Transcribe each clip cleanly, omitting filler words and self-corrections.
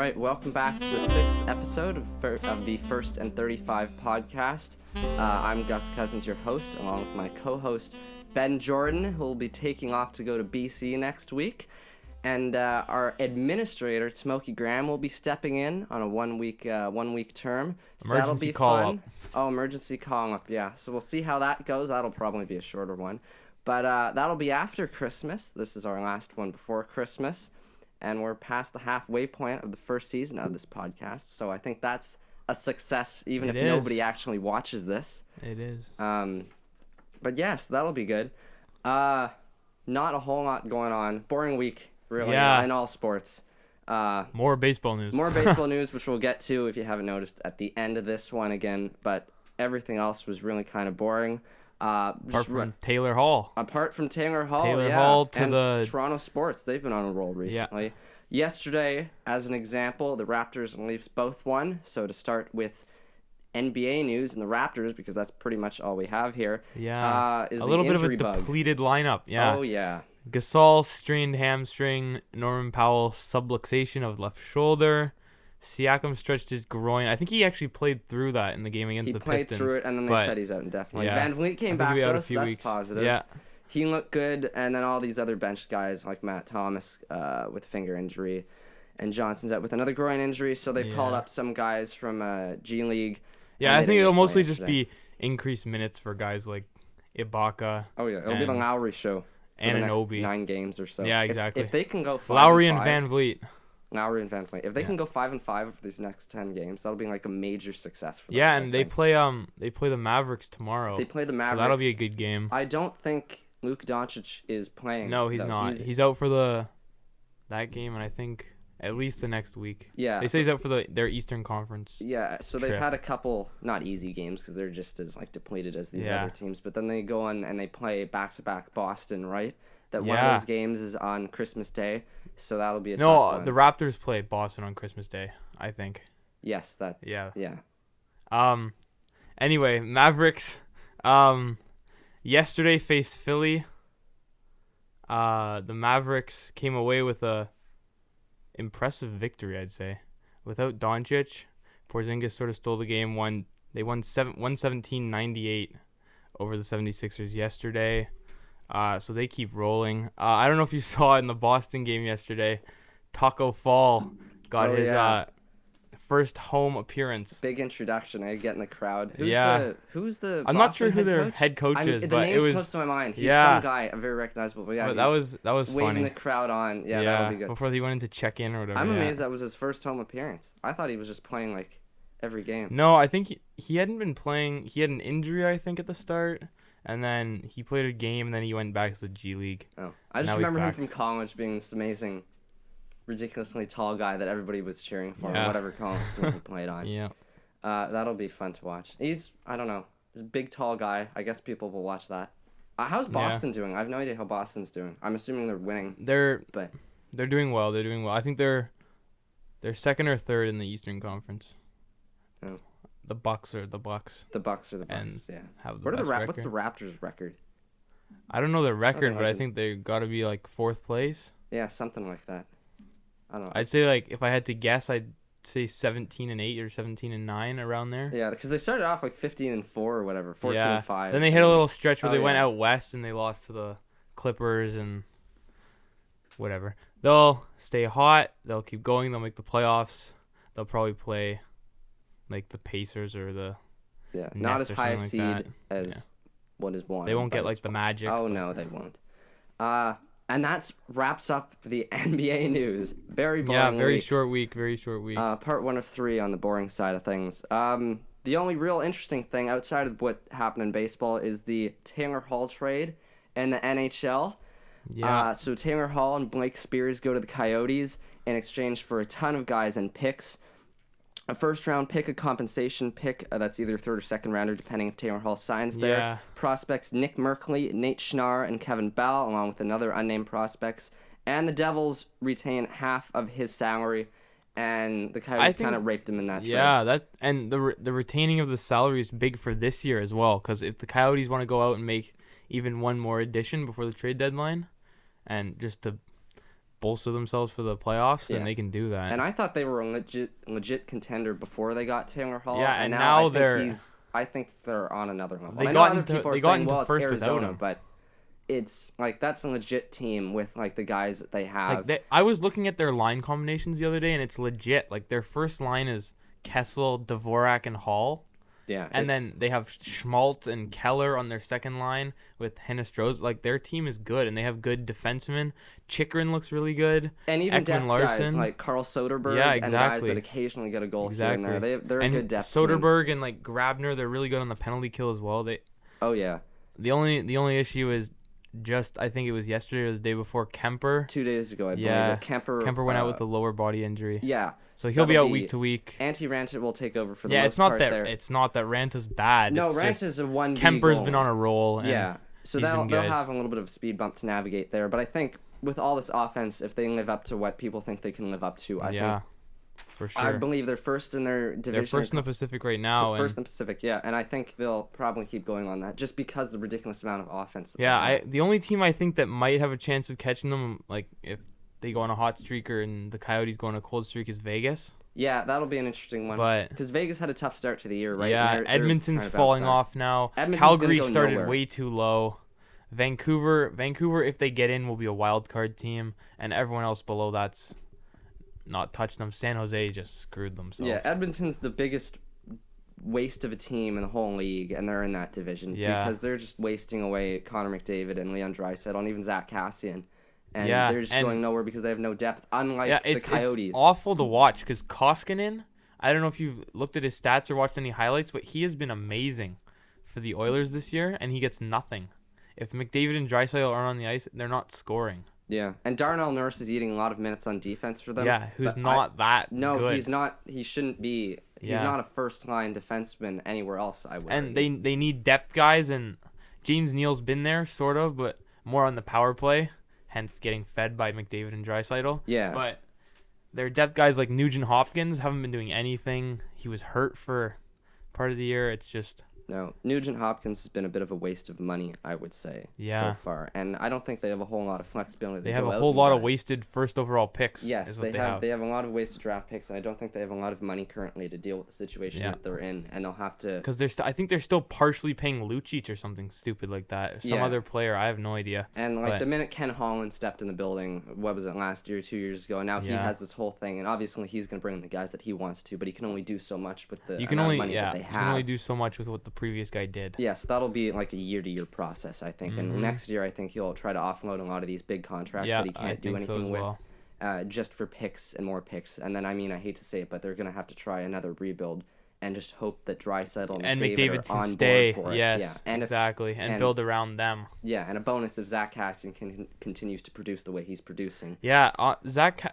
right, welcome back to the 6th episode of the First and 35 podcast. I'm Gus Cousins, your host, along with my co-host Ben Jordan, who will be taking off to go to BC next week. And our administrator, Smokey Graham, will be stepping in on a one-week term. So that'll be fun. Oh, emergency call-up, yeah. So we'll see how that goes. That'll probably be a shorter one. But that'll be after Christmas. This is our last one before Christmas. And we're past the halfway point of the first season of this podcast. So I think that's a success, even if nobody actually watches this. It is. But yes, that'll be good. Not a whole lot going on. Boring week, really, in all sports. More baseball news. More baseball news, which we'll get to if you haven't noticed at the end of this one again. But everything else was really kind of boring. Apart from Taylor Hall. Taylor Hall to the Toronto Sports. They've been on a roll recently. Yeah. Yesterday, as an example, the Raptors and Leafs both won. So to start with NBA news and the Raptors, because that's pretty much all we have here. Yeah. Is a little bit of a bug. Depleted lineup. Yeah. Oh, yeah. Gasol strained hamstring. Norman Powell subluxation of left shoulder. Siakam stretched his groin. I think he actually played through that in the game against the Pistons. He played through it, and then they said he's out indefinitely. Yeah. Van Vliet came back, though, so that's positive. Yeah. He looked good, and then all these other bench guys like Matt Thomas with a finger injury, and Johnson's out with another groin injury, so they called up some guys from G League. Yeah, I think it'll mostly just be increased minutes for guys like Ibaka. Oh, yeah, it'll be the Lowry show for the next 9 games or so. Yeah, exactly. If they can go 5-5. Lowry and Van Vliet. If they can go 5-5 for these next 10 games, that'll be like a major success for them. Yeah, and they play the Mavericks tomorrow. They play the Mavericks. So that'll be a good game. I don't think Luka Doncic is playing. No, he's not. He's out for that game, and I think at least the next week. Yeah. They say he's out for their Eastern Conference. Yeah, so they've had a couple not easy games because they're just as depleted as these other teams, but then they go on and they play back-to-back Boston, right? That one of those games is on Christmas Day. So that'll be a tough one. The Raptors play Boston on Christmas Day, I think. Yes, that. Yeah. Yeah. Anyway, Mavericks. Yesterday faced Philly. The Mavericks came away with a impressive victory, I'd say. Without Doncic, Porzingis sort of stole the game. They won 117-98 over the 76ers yesterday. So they keep rolling. I don't know if you saw in the Boston game yesterday, Taco Fall got his first home appearance. Big introduction. I get in the crowd. Who's the I'm not sure who their head coach is, but it was... The name slips to my mind. He's some guy, very recognizable. But that was waving funny. The crowd on. Yeah, that'll be good. Before he went into check-in or whatever. I'm amazed that was his first home appearance. I thought he was just playing every game. No, I think he hadn't been playing. He had an injury, I think, at the start. And then he played a game, and then he went back to the G League. Oh, I just remember him from college being this amazing, ridiculously tall guy that everybody was cheering for, whatever college team he played on. Yeah. That'll be fun to watch. He's a big, tall guy. I guess people will watch that. How's Boston doing? I have no idea how Boston's doing. I'm assuming they're winning. They're doing well. They're doing well. I think they're second or third in the Eastern Conference. Oh. The Bucks are the Bucks. The Bucks are the Bucks, and yeah. What's the Raptors' record? I don't know their record, but I think they got to be 4th place. Yeah, something like that. I don't know. I'd say if I had to guess, I'd say 17-8 or 17-9 around there. Yeah, because they started off 15-4 or whatever, 14-5. Then they hit a little stretch where they went out west and they lost to the Clippers and whatever. They'll stay hot. They'll keep going. They'll make the playoffs. They'll probably play the Pacers or the Nets, not as high a seed that. as what is wanted. They won't get the Magic. Oh no, they won't. And that wraps up the NBA news. Very boring. Yeah, very week. short week. Very short week. Part 1 of 3 on the boring side of things. The only real interesting thing outside of what happened in baseball is the Taylor Hall trade and the NHL. Yeah. So Taylor Hall and Blake Spears go to the Coyotes in exchange for a ton of guys and picks. A first-round pick, a compensation pick, that's either third or second rounder, depending if Taylor Hall signs there. Yeah. Prospects Nick Merkley, Nate Schnarr, and Kevin Bell, along with another unnamed prospects. And the Devils retain half of his salary, and the Coyotes kind of raped him in that trade. Yeah, the retaining of the salary is big for this year as well, because if the Coyotes want to go out and make even one more addition before the trade deadline, and just to bolster themselves for the playoffs, then Yeah. they can do that. And I thought they were a legit contender before they got Taylor Hall. Yeah, and and now they're. I think they're on another level. They I know got other into- people are they got saying, into well, it's first without Arizona, him. but it's like that's a legit team with like the guys that they have. I was looking at their line combinations the other day, and it's legit. Like their first line is Kessel, Dvorak, and Hall. Yeah, And then they have Schmaltz and Keller on their second line with Hinestroza. Like, their team is good, and they have good defensemen. Chikrin looks really good. and even depth Ekman guys Larson. like Carl Soderberg Yeah, and guys exactly. that occasionally get a goal Exactly. here and there. They're and a good depth team. Soderberg and, like, Grabner, they're really good on the penalty kill as well. Oh, yeah. The only issue is just, I think it was yesterday or the day before, Kemper. 2 days ago, I believe. Yeah, that Kemper went out with a lower body injury. Yeah. So he'll be out that'll week to week. Antti Raanta will take over for the Yeah, most it's not part that there. it's not that Ranta's bad. No, it's just Ranta's a 1B Kemper's goal. been on a roll. And Yeah, so he's they'll been good. have a little bit of a speed bump to navigate there. But I think with all this offense, if they live up to what people think they can live up to, I think for sure. I believe they're first in their division. They're first in the Pacific right now. First in the Pacific, yeah, and I think they'll probably keep going on that just because of the ridiculous amount of offense. That they have. The only team I think that might have a chance of catching them, like if they go on a hot streak and the Coyotes go on a cold streak, is Vegas. Yeah, that'll be an interesting one. But because Vegas had a tough start to the year, right? yeah, And they're Edmonton's trying to bounce falling back. off now. Edmonton's Calgary gonna go started nowhere. way too low. Vancouver, if they get in, will be a wild card team, and everyone else below that's not touched them. San Jose just screwed themselves. Yeah, Edmonton's the biggest waste of a team in the whole league, and they're in that division because they're just wasting away Connor McDavid and Leon Draisaitl and even Zach Cassian. And they're just going nowhere because they have no depth, unlike the Coyotes. It's awful to watch because Koskinen, I don't know if you've looked at his stats or watched any highlights, but he has been amazing for the Oilers this year, and he gets nothing. If McDavid and Draisaitl aren't on the ice, they're not scoring. Yeah, and Darnell Nurse is eating a lot of minutes on defense for them. Yeah, who's but not that No, good. he's not. He shouldn't be. He's not a first-line defenseman anywhere else, I would And argue. they need depth guys, and James Neal's been there, sort of, but more on the power play, hence getting fed by McDavid and Draisaitl. Yeah. But their depth guys like Nugent Hopkins haven't been doing anything. He was hurt for part of the year. It's just... No, Nugent Hopkins has been a bit of a waste of money, I would say, so far. And I don't think they have a whole lot of flexibility. They have a whole lot of wasted first overall picks. Yes, is what they they have. They have a lot of wasted draft picks, and I don't think they have a lot of money currently to deal with the situation that they're in, and they'll have to... Because I think they're still partially paying Lucic or something stupid like that. Some other player, I have no idea. And the minute Ken Holland stepped in the building, what was it, last year, 2 years ago, and now he has this whole thing, and obviously he's going to bring in the guys that he wants to, but he can only do so much with the amount of money that they have. You can only do so much with what the previous guy did. Yeah, so that'll be like a year-to-year process, I think. And next year, I think he'll try to offload a lot of these big contracts that he can't do anything with, just for picks and more picks. And then, I mean, I hate to say it, but they're going to have to try another rebuild and just hope that Draisaitl and McDavid are on stay. board for it. Yes, yeah. And exactly, and build around them. Yeah, and a bonus if Zach Cassian continues to produce the way he's producing. Yeah,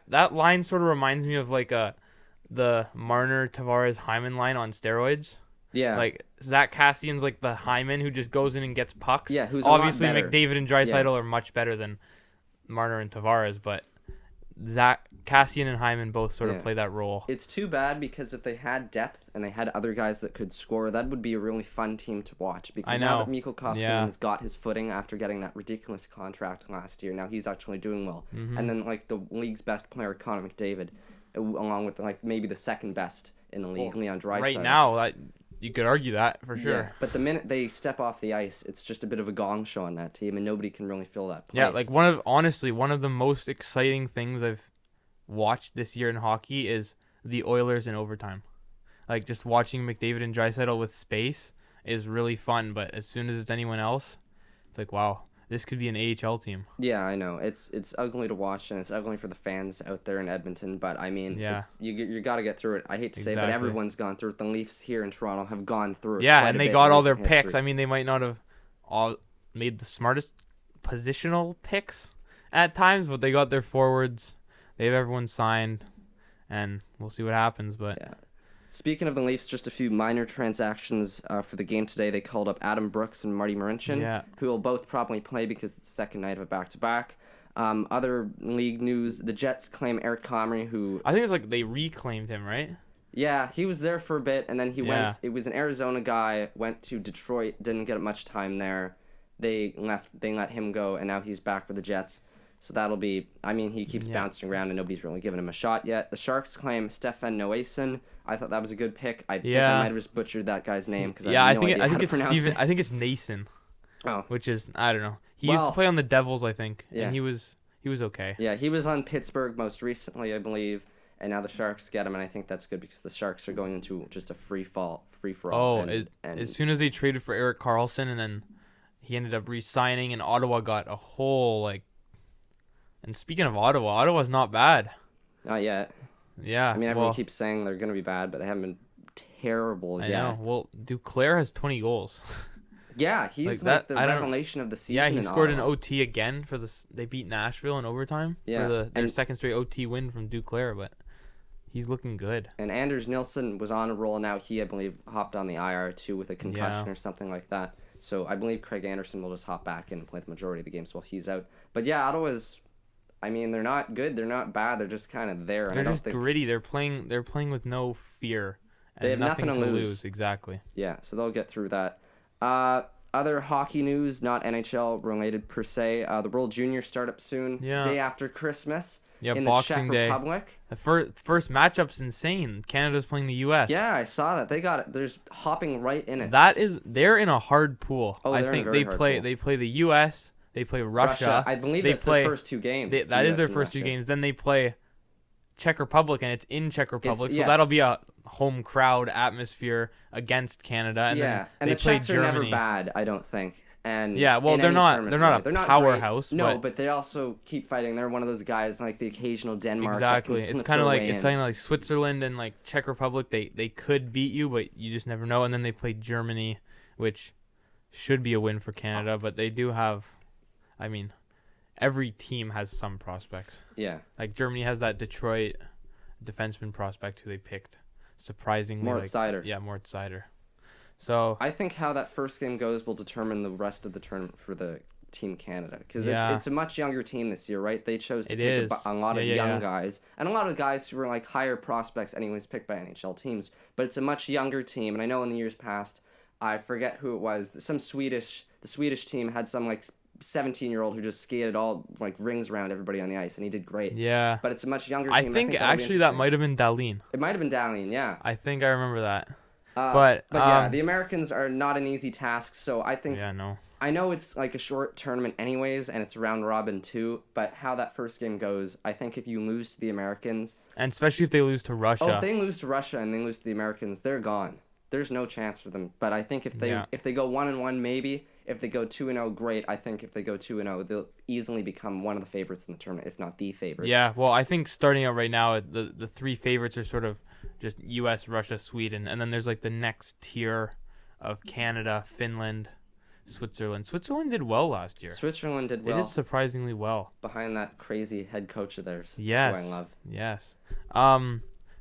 that line sort of reminds me of like the Marner, Tavares, Hyman line on steroids. Yeah. Like, Zach Cassian's like the Hyman who just goes in and gets pucks. Yeah, who's obviously a lot better. McDavid and Draisaitl are much better than Marner and Tavares, but Zach Cassian and Hyman both sort of play that role. It's too bad because if they had depth and they had other guys that could score, that would be a really fun team to watch. Because now that Mikko Koskinen has got his footing after getting that ridiculous contract last year, now he's actually doing well. And then like the league's best player, Connor McDavid, along with like maybe the second best in the league, Leon Draisaitl. Right now, you could argue that for sure. Yeah, but the minute they step off the ice, it's just a bit of a gong show on that team, and nobody can really fill that place. Yeah, like one of the most exciting things I've watched this year in hockey is the Oilers in overtime. Like, just watching McDavid and Draisaitl with space is really fun, but as soon as it's anyone else, it's like, wow, this could be an AHL team. Yeah, I know. It's ugly to watch, and it's ugly for the fans out there in Edmonton, but I mean, you got to get through it. I hate to say it, but everyone's gone through it. The Leafs here in Toronto have gone through it. Yeah, and they got all their picks. I mean, they might not have all made the smartest positional picks at times, but they got their forwards. They have everyone signed, and we'll see what happens. But yeah. Speaking of the Leafs, just a few minor transactions for the game today. They called up Adam Brooks and Marty Marincin, who will both probably play because it's the second night of a back-to-back. Other league news, the Jets claim Eric Comrie, who... I think it's like they reclaimed him, right? Yeah, he was there for a bit, and then he went... It was an Arizona guy, went to Detroit, didn't get much time there. They let him go, and now he's back with the Jets. So that'll be, I mean, he keeps Yeah. bouncing around and nobody's really given him a shot yet. The Sharks claim Stefan Noasen. I thought that was a good pick. I think I might have just butchered that guy's name because Yeah, I I have no think idea I how think to it's pronounce Steven. it. I think it's Nason, Oh, which is I don't know. He used to Well- play on the Devils, I think, Yeah. and he was okay. yeah, he was on Pittsburgh most recently, I believe, and now the Sharks get him, and I think that's good because the Sharks are going into just a free for all. Oh, as soon as they traded for Erik Karlsson, and then he ended up re-signing, and Ottawa got a whole like. And speaking of Ottawa, Ottawa's not bad. Not yet. Yeah, I mean, everyone well, keeps saying they're going to be bad, but they haven't been terrible I yet. know. Well, Duclair has 20 goals. Yeah, he's Like that- the I don't- revelation of the season. Yeah, he in scored an Ottawa. OT again for this. They beat Nashville in overtime Yeah, for their and- second straight OT win from Duclair, but he's looking good. And Anders Nilsson was on a roll. Now he, I believe, hopped on the IR too with a concussion Yeah. or something like that. So I believe Craig Anderson will just hop back in and play the majority of the games while he's out. But yeah, Ottawa's. I mean, they're not good. They're not bad. They're just kind of there. And They're I don't just think. gritty. They're playing with no fear and They have nothing nothing to to lose. lose. Exactly. Yeah, so they'll get through that. Other hockey news, not NHL related per se. The World Juniors start up soon. Yeah. Day after Christmas. Yeah, in the Boxing Czech Day. Republic. The first matchup's insane. Canada's playing the U.S. Yeah, I saw that. They got it. There's hopping right in it. They're in a hard pool. Oh, I they're in a think very they hard play pool. they play the U.S. They play Russia. I believe they that's play their first two games. that is US their and first two Russia. games. Then they play Czech Republic, and it's in Czech Republic, so yes. that'll be a home crowd atmosphere against Canada. And Yeah, then and they the play Czechs are Germany. never bad, I don't think. And Yeah, well, in they're any not- tournament, they're not really. a They're not powerhouse, great. No, but- but they also keep fighting. They're one of those guys like the occasional Denmark. Exactly. That can It's slip kind of their like way it's in. kind of like Switzerland and like Czech Republic. They could beat you, but you just never know. And then they play Germany, which should be a win for Canada, but they do have. I mean, every team has some prospects. Yeah. Like Germany has that Detroit defenseman prospect who they picked, surprisingly. Moritz Seider. Yeah, Moritz Seider. So I think how that first game goes will determine the rest of the tournament for the Team Canada because Yeah. it's a much younger team this year, right? They chose to It pick is. a lot of Yeah, young yeah. guys and a lot of guys who were like higher prospects anyways picked by NHL teams, but it's a much younger team. And I know in the years past, I forget who it was, the Swedish team had some like 17-year-old who just skated all like rings around everybody on the ice and he did great. yeah, But it's a much younger I team. think that'll be actually that interesting. might have been Dahlin. It might have been Dowling, yeah. I think I remember that. But But, yeah, um, the Americans are not an easy task, so I think Yeah, no. I know it's like a short tournament anyways, and it's round robin too, but how that first game goes, I think if you lose to the Americans... And especially if they lose to Russia. Oh, if they lose to Russia and they lose to the Americans, they're gone. There's no chance for them. But I think if they Yeah. go 1-1, maybe. If they go 2-0, great. I think if they go 2-0, they'll easily become one of the favorites in the tournament, if not the favorite. Yeah, well, I think starting out right now, the three favorites are sort of just U.S., Russia, Sweden, and then there's like the next tier of Canada, Finland, Switzerland. Switzerland did well last year. Switzerland did They well did surprisingly well. behind that crazy head coach of theirs. Yes. Who I love. Yes.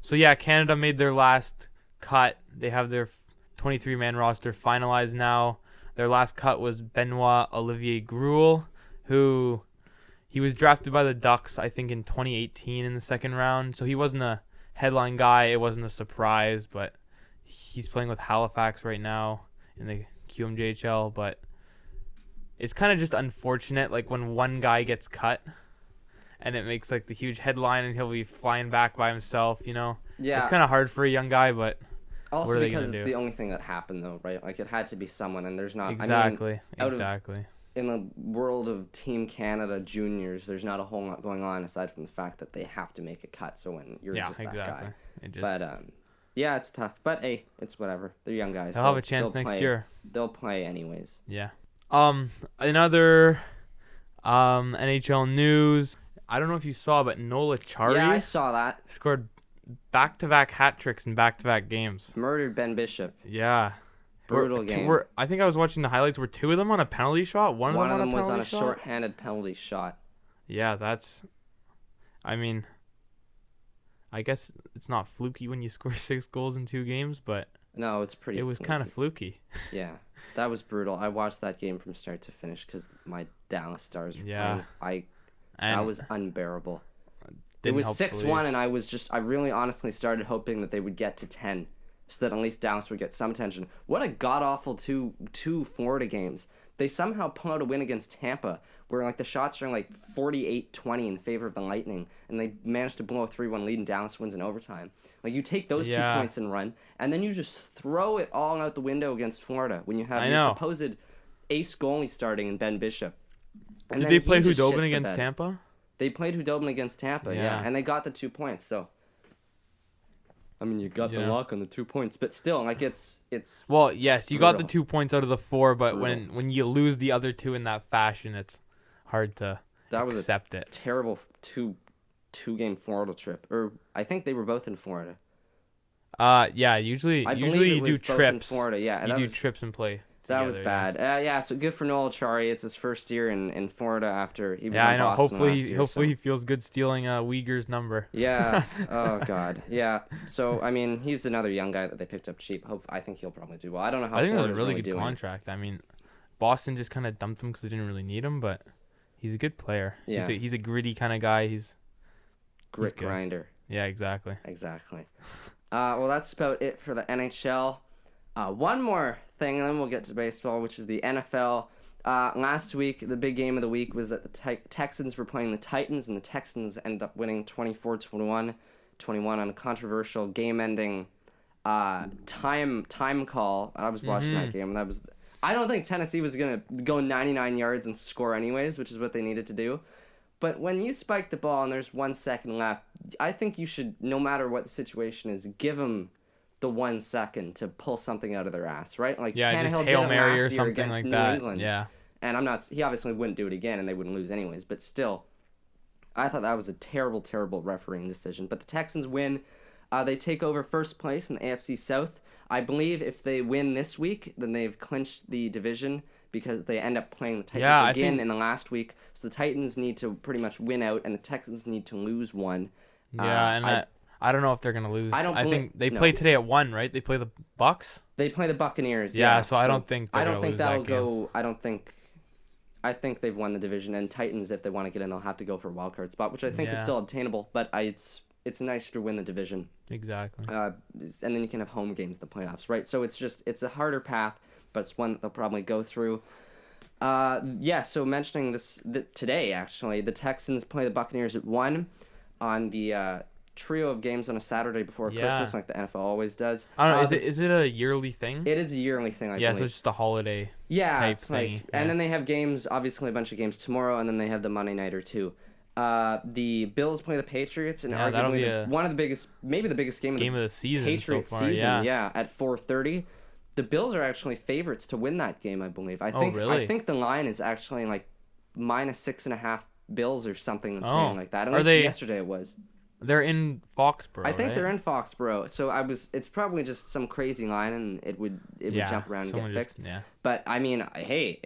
So yeah, Canada made their last cut. They have their 23-man roster finalized now. Their last cut was Benoit Olivier Gruel, who he was drafted by the Ducks, I think, in 2018 in the second round. So he wasn't a headline guy. It wasn't a surprise, but he's playing with Halifax right now in the QMJHL. But it's kind of just unfortunate, like when one guy gets cut and it makes like the huge headline and he'll be flying back by himself, you know? Yeah. It's kind of hard for a young guy, but Also what are they because gonna it's do? the only thing that happened, though, right? Like, it had to be someone, and there's not... exactly, out of- exactly. in the world of Team Canada juniors, there's not a whole lot going on aside from the fact that they have to make a cut. So when you're Yeah, just that exactly. guy, It just, but yeah, it's tough. But hey, it's whatever. They're young guys. they'll have a chance they'll next play- year. They'll play anyways. Yeah. Another NHL news. I don't know if you saw, but Nola Chari Yeah, I saw that. scored back-to-back hat tricks in back-to-back games. Murdered Ben Bishop. Yeah. Brutal game. I think I was watching the highlights. Were two of them on a penalty shot? One of of them them was on penalty a shot? short-handed penalty shot. Yeah, that's. I mean, I guess it's not fluky when you score 6 goals in 2 games, but No, it's pretty. it was kind of fluky. Yeah, that was brutal. I watched that game from start to finish because my Dallas Stars were Yeah. playing. And That was unbearable. It didn't was help 6-1, Leafs. and I really honestly started hoping that they would get to 10, so that at least Dallas would get some attention. What a god awful two Florida games. they somehow pull out a win against Tampa, where like the shots are like 48-20 in favor of the Lightning, and they managed to blow a 3-1 lead, and Dallas wins in overtime. Like, you take those 2 points and run, and then you just throw it all out the window against Florida when you have your supposed ace goalie starting in Ben Bishop. And did they play Hudobin against Tampa? They played Hudobin against Tampa, yeah, and they got the 2 points. So, I mean, you got the lock on the 2 points, but still, like it's. Well, yes, you got the 2 points out of the 4, but brutal. when you lose the other 2 in that fashion, it's hard to accept it. Terrible two-game Florida trip, or I think they were both in Florida. Yeah, usually you do trips. In Florida, yeah, you do trips and play. That was bad. Yeah, so good for Noel Acciari. It's his first year in Florida after he was in Boston. Yeah, I know. Hopefully so. he feels good stealing Uyghur's number. Yeah. Oh God. Yeah. So I mean, he's another young guy that they picked up cheap. I think he'll probably do well. I don't know how. I think Florida's it was a really good doing. contract. I mean, Boston just kind of dumped him because they didn't really need him, but he's a good player. Yeah. He's a gritty kind of guy. He's grinder. Yeah, exactly. Well, that's about it for the NHL. One more thing, and then we'll get to baseball, which is the NFL. Last week, the big game of the week was that the Texans were playing the Titans, and the Texans ended up winning 24-21 on a controversial game-ending time call. I was watching that game, and I don't think Tennessee was going to go 99 yards and score anyways, which is what they needed to do. But when you spike the ball and there's 1 second left, I think you should, no matter what the situation is, give them the 1 second to pull something out of their ass, right? Like just Tannehill Hail did it Mary last or year something against like New that. England. Yeah. And he obviously wouldn't do it again, and they wouldn't lose anyways. But still, I thought that was a terrible, terrible refereeing decision. But the Texans win. They take over first place in the AFC South. I believe if they win this week, then they've clinched the division because they end up playing the Titans again in the last week. So the Titans need to pretty much win out, and the Texans need to lose one. Yeah, I don't know if they're going to lose. I think they play today at 1, right? They play the Bucks? They play the Buccaneers. Yeah, so I don't think they're going to lose that game. I think they've won the division, and Titans, if they want to get in, they'll have to go for a wild card spot, which I think is still obtainable, but it's nicer to win the division. Exactly. And then you can have home games in the playoffs, right? So it's a harder path, but it's one that they'll probably go through. So mentioning this today, actually, the Texans play the Buccaneers at 1 on the trio of games on a Saturday before Christmas, like the NFL always does. I don't know. Is it a yearly thing? It is a yearly thing, I believe. So it's just a holiday type thing. And then they have games, obviously a bunch of games tomorrow, and then they have the Monday Nighter too. The Bills play the Patriots, and arguably one of the biggest, maybe the biggest game of the season Patriots so far, season. Yeah, at 4:30. The Bills are actually favorites to win that game, I believe. I think the line is actually like -6.5 Bills or something insane like that. At least yesterday it was. They're in Foxborough. I think they're in Foxborough. So it's probably just some crazy line, and it would jump around and get fixed. Yeah. But I mean, hey,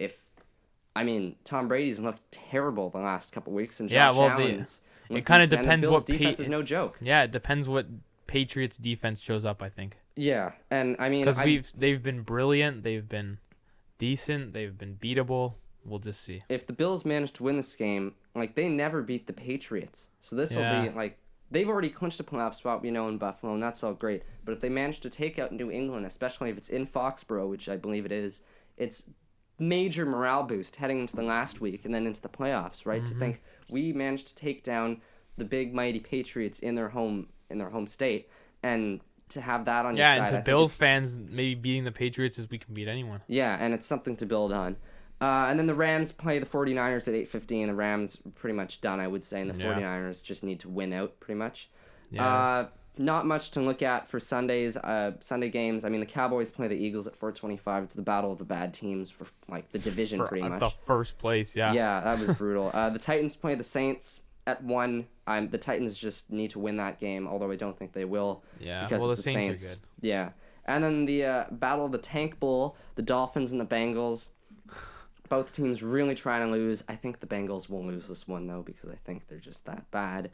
Tom Brady's looked terrible the last couple weeks, and Josh Allen's it kind of depends what defense is no joke. Yeah, it depends what Patriots defense shows up, I think. Yeah, and I mean, because they've been brilliant, they've been decent, they've been beatable. We'll just see. If the Bills manage to win this game, like they never beat the Patriots, so this will be like they've already clinched a playoff spot, in Buffalo, and that's all great. But if they manage to take out New England, especially if it's in Foxborough, which I believe it is, it's major morale boost heading into the last week and then into the playoffs, right? To think we managed to take down the big mighty Patriots in their home state, and to have that on your side. Yeah, and to Bills fans, maybe beating the Patriots is we can beat anyone. Yeah, and it's something to build on. And then the Rams play the 49ers at 8:15. The Rams are pretty much done, I would say, and the 49ers just need to win out pretty much. Yeah. Not much to look at for Sunday games. I mean, the Cowboys play the Eagles at 4:25. It's the battle of the bad teams for like the division pretty much. The first place, yeah. Yeah, that was brutal. The Titans play the Saints at 1. The Titans just need to win that game, although I don't think they will. Yeah, because the Saints are good. Yeah. And then the battle of the Tank Bowl, the Dolphins and the Bengals. Both teams really trying to lose. I think the Bengals will lose this one, though, because I think they're just that bad,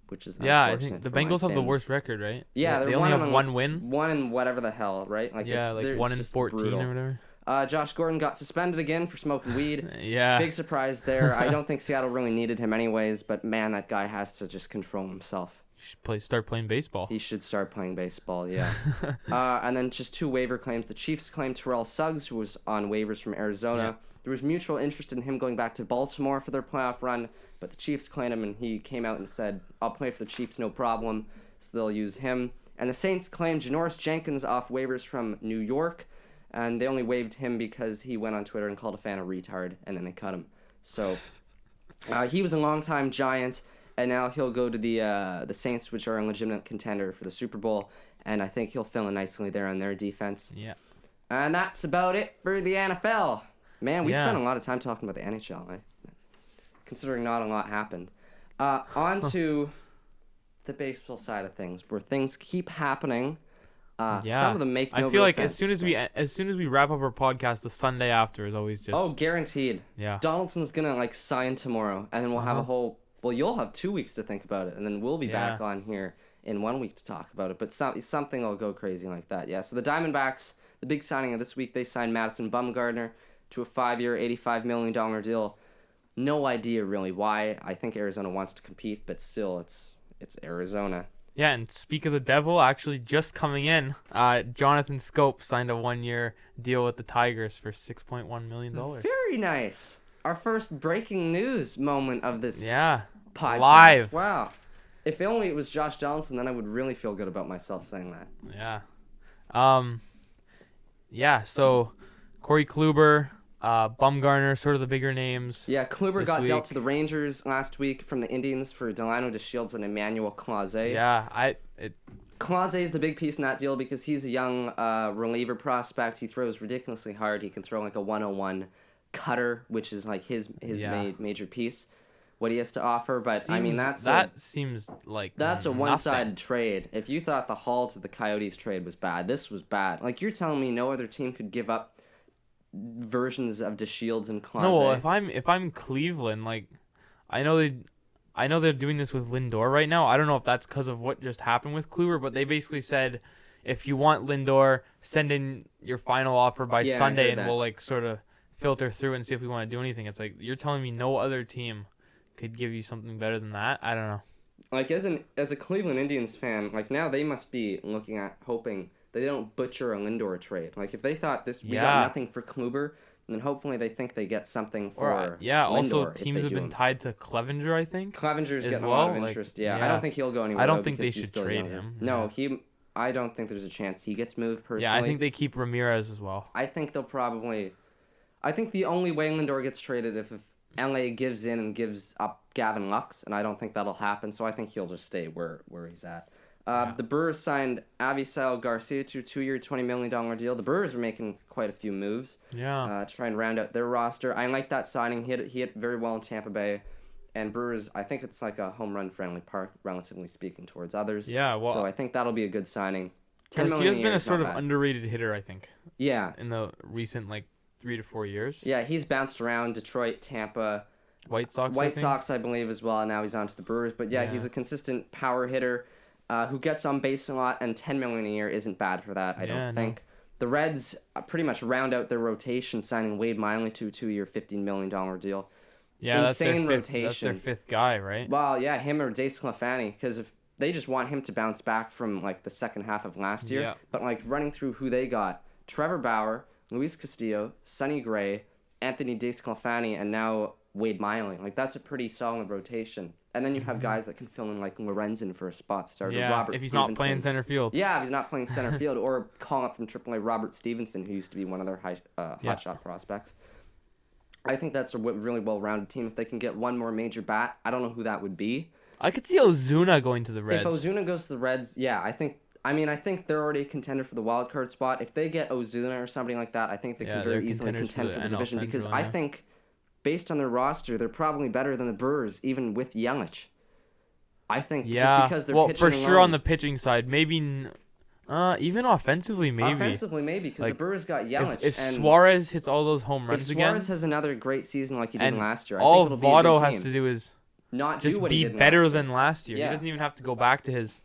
which is unfortunate. I think the Bengals have the worst record, right? Yeah, they only have one win. One in whatever the hell, right? Like 1 in 14 brutal. or whatever. Josh Gordon got suspended again for smoking weed. Yeah. Big surprise there. I don't think Seattle really needed him anyways, but man, that guy has to just control himself. Start playing baseball. He should start playing baseball, yeah. And then just 2 waiver claims. The Chiefs claimed Terrell Suggs, who was on waivers from Arizona. Yeah. There was mutual interest in him going back to Baltimore for their playoff run, but the Chiefs claimed him, and he came out and said, I'll play for the Chiefs, no problem. So they'll use him. And the Saints claimed Janoris Jenkins off waivers from New York, and they only waived him because he went on Twitter and called a fan a retard, and then they cut him. So he was a longtime Giant, and now he'll go to the Saints, which are a legitimate contender for the Super Bowl, and I think he'll fill in nicely there on their defense. Yeah. And that's about it for the NFL. Man, we spent a lot of time talking about the NHL, right? Considering not a lot happened. On to the baseball side of things, where things keep happening. Some of them make no I feel like sense. as soon as we wrap up our podcast, the Sunday after is always just guaranteed. Yeah. Donaldson's gonna sign tomorrow, and then we'll have a whole. Well, you'll have 2 weeks to think about it, and then we'll be back on here in 1 week to talk about it. But something will go crazy like that. Yeah. So the Diamondbacks, the big signing of this week, they signed Madison Bumgarner to a 5-year, $85 million deal. No idea really why. I think Arizona wants to compete, but still, it's Arizona. Yeah, and speak of the devil, actually just coming in, Jonathan Scope signed a 1-year deal with the Tigers for $6.1 million. Very nice. Our first breaking news moment of this podcast. Live. Wow. If only it was Josh Donaldson, then I would really feel good about myself saying that. Yeah. So Corey Kluber, Bumgarner, sort of the bigger names. Yeah, Kluber got dealt to the Rangers last week from the Indians for Delano DeShields and Emmanuel Clase. Yeah, Clase is the big piece in that deal because he's a young reliever prospect. He throws ridiculously hard. He can throw like a 101 cutter, which is like his major piece, what he has to offer. But seems like that's a one-sided trade. If you thought the Hall to the Coyotes trade was bad, this was bad. Like, you're telling me no other team could give up versions of DeShields and Clase? No, if I'm Cleveland, like, I know they're doing this with Lindor right now. I don't know if that's because of what just happened with Kluber, but they basically said, if you want Lindor, send in your final offer by Sunday, and we'll sort of filter through and see if we want to do anything. It's like, you're telling me no other team could give you something better than that? I don't know. Like, as a Cleveland Indians fan, like, now they must be looking at hoping they don't butcher a Lindor trade. Like, if they thought we got nothing for Kluber, then hopefully they think they get something for Lindor. Also teams have been tied to Clevenger, I think. Clevenger's getting a lot of interest, I don't think he'll go anywhere. I don't think they should trade him. No, I don't think there's a chance he gets moved personally. Yeah, I think they keep Ramirez as well. I think the only way Lindor gets traded if LA gives in and gives up Gavin Lux, and I don't think that'll happen, so I think he'll just stay where he's at. The Brewers signed Avisail Garcia to a 2-year, $20 million deal. The Brewers are making quite a few moves to try and round out their roster. I like that signing. He hit very well in Tampa Bay. And Brewers, I think it's like a home run friendly park, relatively speaking, towards others. Yeah, well, so I think that'll be a good signing. Garcia's been a sort of underrated hitter, I think. Yeah. In the recent 3 to 4 years. Yeah, he's bounced around Detroit, Tampa, White Sox, I believe, as well. And now he's on to the Brewers. But yeah, he's a consistent power hitter who gets on base a lot, and $10 million a year isn't bad for that, I don't think. The Reds pretty much round out their rotation, signing Wade Miley to a 2-year, $15 million deal. Yeah, insane rotation. That's their fifth guy, right? Well, yeah, him or DeSclafani, because if they just want him to bounce back from the second half of last year. But running through who they got: Trevor Bauer, Luis Castillo, Sonny Gray, Anthony DeSclafani, and now Wade Miley. That's a pretty solid rotation. And then you have guys that can fill in Lorenzen for a spot starter. Yeah, Robert if he's Stevenson. not playing center field. Yeah, if he's not playing center field, or call up from AAA Robert Stevenson, who used to be one of their hotshot prospects. I think that's a really well-rounded team. If they can get one more major bat, I don't know who that would be. I could see Ozuna going to the Reds. If Ozuna goes to the Reds, yeah, I think they're already a contender for the wild card spot. If they get Ozuna or somebody like that, I think they can very easily contend for the division because I think, based on their roster, they're probably better than the Brewers, even with Yelich. I think just because they're pitching for sure on the pitching side, maybe even offensively, maybe. Offensively, maybe, because the Brewers got Yelich. If Suarez hits all those home runs again, if Suarez has another great season like he did last year, I all think it'll be a good team. has to do is not just do what he be did better last than last year. Yeah. He doesn't even have to go back to his.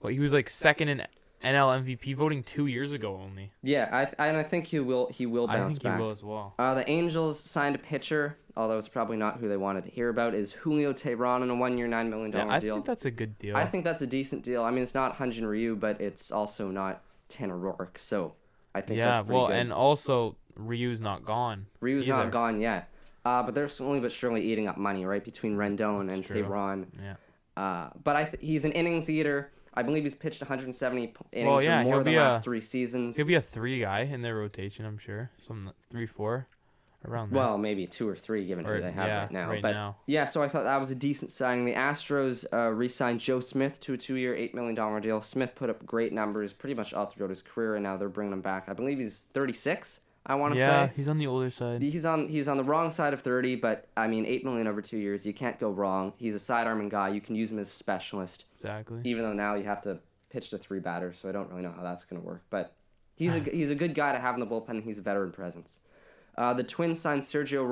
He was second in NL MVP voting 2 years ago only. Yeah, I think he will I bounce think back. he will as well. The Angels signed a pitcher, although it's probably not who they wanted to hear about, is Julio Teheran on a 1-year, $9 million Yeah, I deal. think that's a good deal. I think that's a decent deal. I mean, it's not Hyun-Jin Ryu, but it's also not Tanner Roark, so I think that's pretty good. And also Ryu's not gone. Ryu's either. not gone yet. But they're slowly but surely eating up money, right, between Rendon and true. Teheran. Yeah. But he's an innings eater. I believe he's pitched 170 innings Well, or more the last 3 seasons. He'll be a 3 guy in their rotation, I'm sure. Some 3, 4, around there. Well, maybe 2 or 3 given who they have right now. Now. Yeah, so I thought that was a decent signing. The Astros re-signed Joe Smith to a 2-year, $8 million deal. Smith put up great numbers pretty much all throughout his career, and now they're bringing him back. I believe he's 36, I want to say. Yeah, he's on the older side. He's on the wrong side of 30, but I mean, $8 million over 2 years, you can't go wrong. He's a sidearming guy. You can use him as a specialist. Exactly. Even though now you have to pitch to 3 batters, so I don't really know how that's going to work. But he's a good guy to have in the bullpen, and he's a veteran presence. The Twins signed Sergio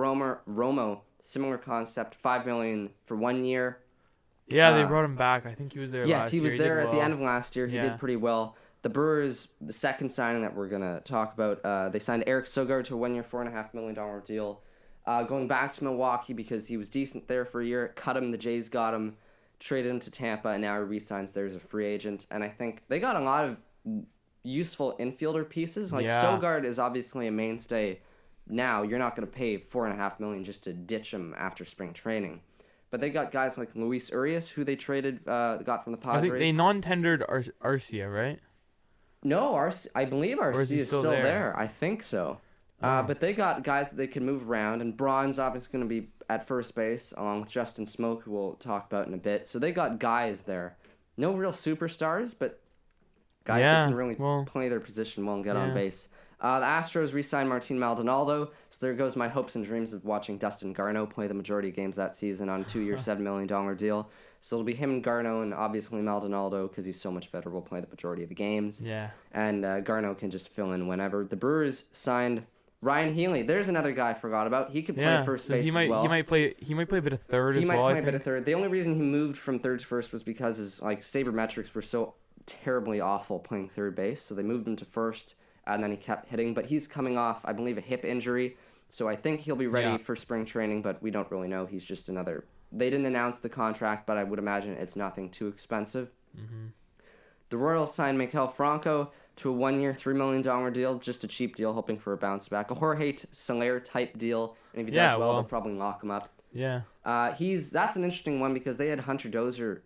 Romo, similar concept, $5 million for 1 year. Yeah, they brought him back. I think he was there last year. Yes, he was there at the end of last year. He did pretty well. The Brewers, the second signing that we're going to talk about, they signed Eric Sogard to a 1 year, $4.5 million deal. Going back to Milwaukee because he was decent there for a year. Cut him, the Jays got him, traded him to Tampa, and now he re-signs there as a free agent. And I think they got a lot of useful infielder pieces. Sogard is obviously a mainstay. Now, you're not going to pay $4.5 million just to ditch him after spring training. But they got guys like Luis Urias, who they got from the Padres. I think they non-tendered Arcia, right? No, I believe Arcia is still there. I think so. Oh. But they got guys that they can move around, and Braun's obviously going to be at first base, along with Justin Smoke, who we'll talk about in a bit. So they got guys there. No real superstars, but guys that can really play their position well and get on base. The Astros re-signed Martin Maldonado, so there goes my hopes and dreams of watching Dustin Garneau play the majority of games that season on a 2-year, $7 million deal. So it'll be him and Garneau, and obviously Maldonado, because he's so much better, will play the majority of the games. Yeah. And Garneau can just fill in whenever. The Brewers signed Ryan Healy. There's another guy I forgot about. He could play first base as well. He might play a bit of third as well. He might play a bit of third. The only reason he moved from third to first was because his sabermetrics were so terribly awful playing third base. So they moved him to first, and then he kept hitting. But he's coming off, I believe, a hip injury. So I think he'll be ready for spring training, but we don't really know. He's just another... They didn't announce the contract, but I would imagine it's nothing too expensive. Mm-hmm. The Royals signed Maikel Franco to a 1 year, $3 million deal, just a cheap deal, hoping for a bounce back. A Jorge Soler type deal, and if he does well, they'll probably lock him up. Yeah. That's an interesting one because they had Hunter Dozier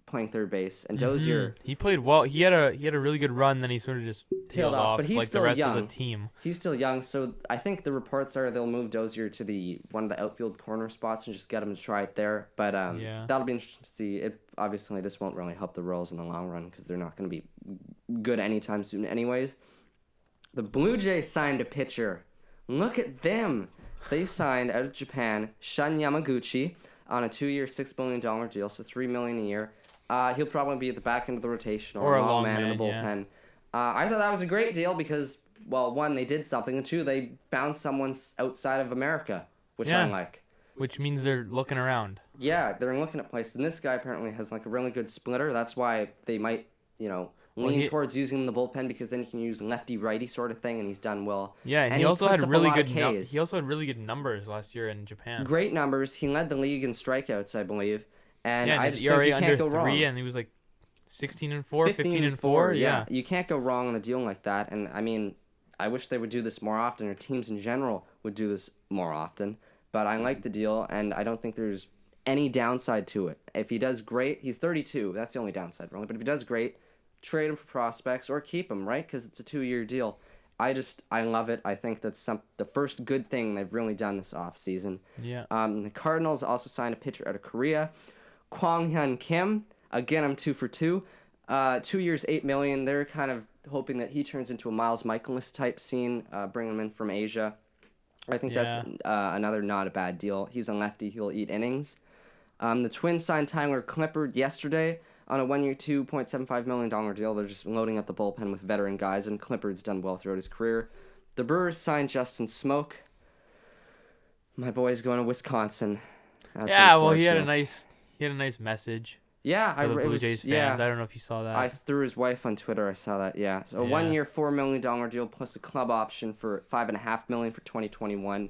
playing third base, and Dozier he played well. He had a really good run, then he sort of just tailed off, but he's like still the rest young. of the team. He's still young, so I think the reports are they'll move Dozier to one of the outfield corner spots and just get him to try it there. But that'll be interesting to see. Obviously, this won't really help the Royals in the long run because they're not going to be good anytime soon anyways. The Blue Jays signed a pitcher. Look at them. They signed out of Japan Shun Yamaguchi on a 2 year, $6 million deal, so $3 million a year. He'll probably be at the back end of the rotation or a long man in the bullpen. I thought that was a great deal because, well, one, they did something, and two, they found someone outside of America, which I like. Which means they're looking around. Yeah, they're looking at places, and this guy apparently has like a really good splitter. That's why they might, lean towards using him in the bullpen because then you can use lefty-righty sort of thing, and he's done well. Yeah, and he also had really good numbers last year in Japan. Great numbers. He led the league in strikeouts, I believe. And I just think you can't go wrong. And he was like 16-4, 15-4. Yeah, you can't go wrong on a deal like that. And I mean, I wish they would do this more often, or teams in general would do this more often. But I like the deal, and I don't think there's any downside to it. If he does great, he's 32. That's the only downside, really. But if he does great, trade him for prospects or keep him, right? Because it's a 2-year deal. I love it. I think that's the first good thing they've really done this offseason. Yeah. The Cardinals also signed a pitcher out of Korea, Kwang Hyun Kim. Again, I'm 2 for 2. 2 years, $8 million. They're kind of hoping that he turns into a Miles Michaelis type scene, bringing him in from Asia. I think that's another not a bad deal. He's a lefty. He'll eat innings. The Twins signed Tyler Clippard yesterday on a 1 year, $2.75 million deal. They're just loading up the bullpen with veteran guys, and Clippard's done well throughout his career. The Brewers signed Justin Smoke. My boy's going to Wisconsin. That's he had a nice message. Yeah, for the Blue Jays fans. I don't know if you saw that. Through his wife on Twitter, I saw that. Yeah, so a Yeah. 1 year, $4 million deal plus a club option for $5.5 million for 2021.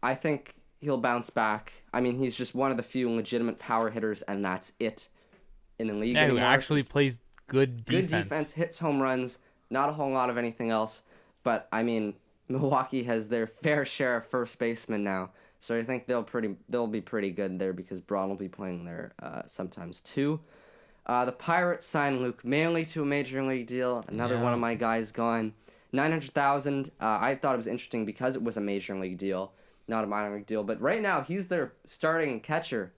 I think he'll bounce back. I mean, he's just one of the few legitimate power hitters, and that's it in the league. Yeah, who anymore. actually plays good defense. Good defense, hits home runs, not a whole lot of anything else. But I mean, Milwaukee has their fair share of first basemen now. So I think they'll be pretty good there because Braun will be playing there sometimes too. The Pirates signed Luke Manley to a major league deal. Another one of my guys gone. $900,000. I thought it was interesting because it was a major league deal, not a minor league deal. But right now he's their starting catcher.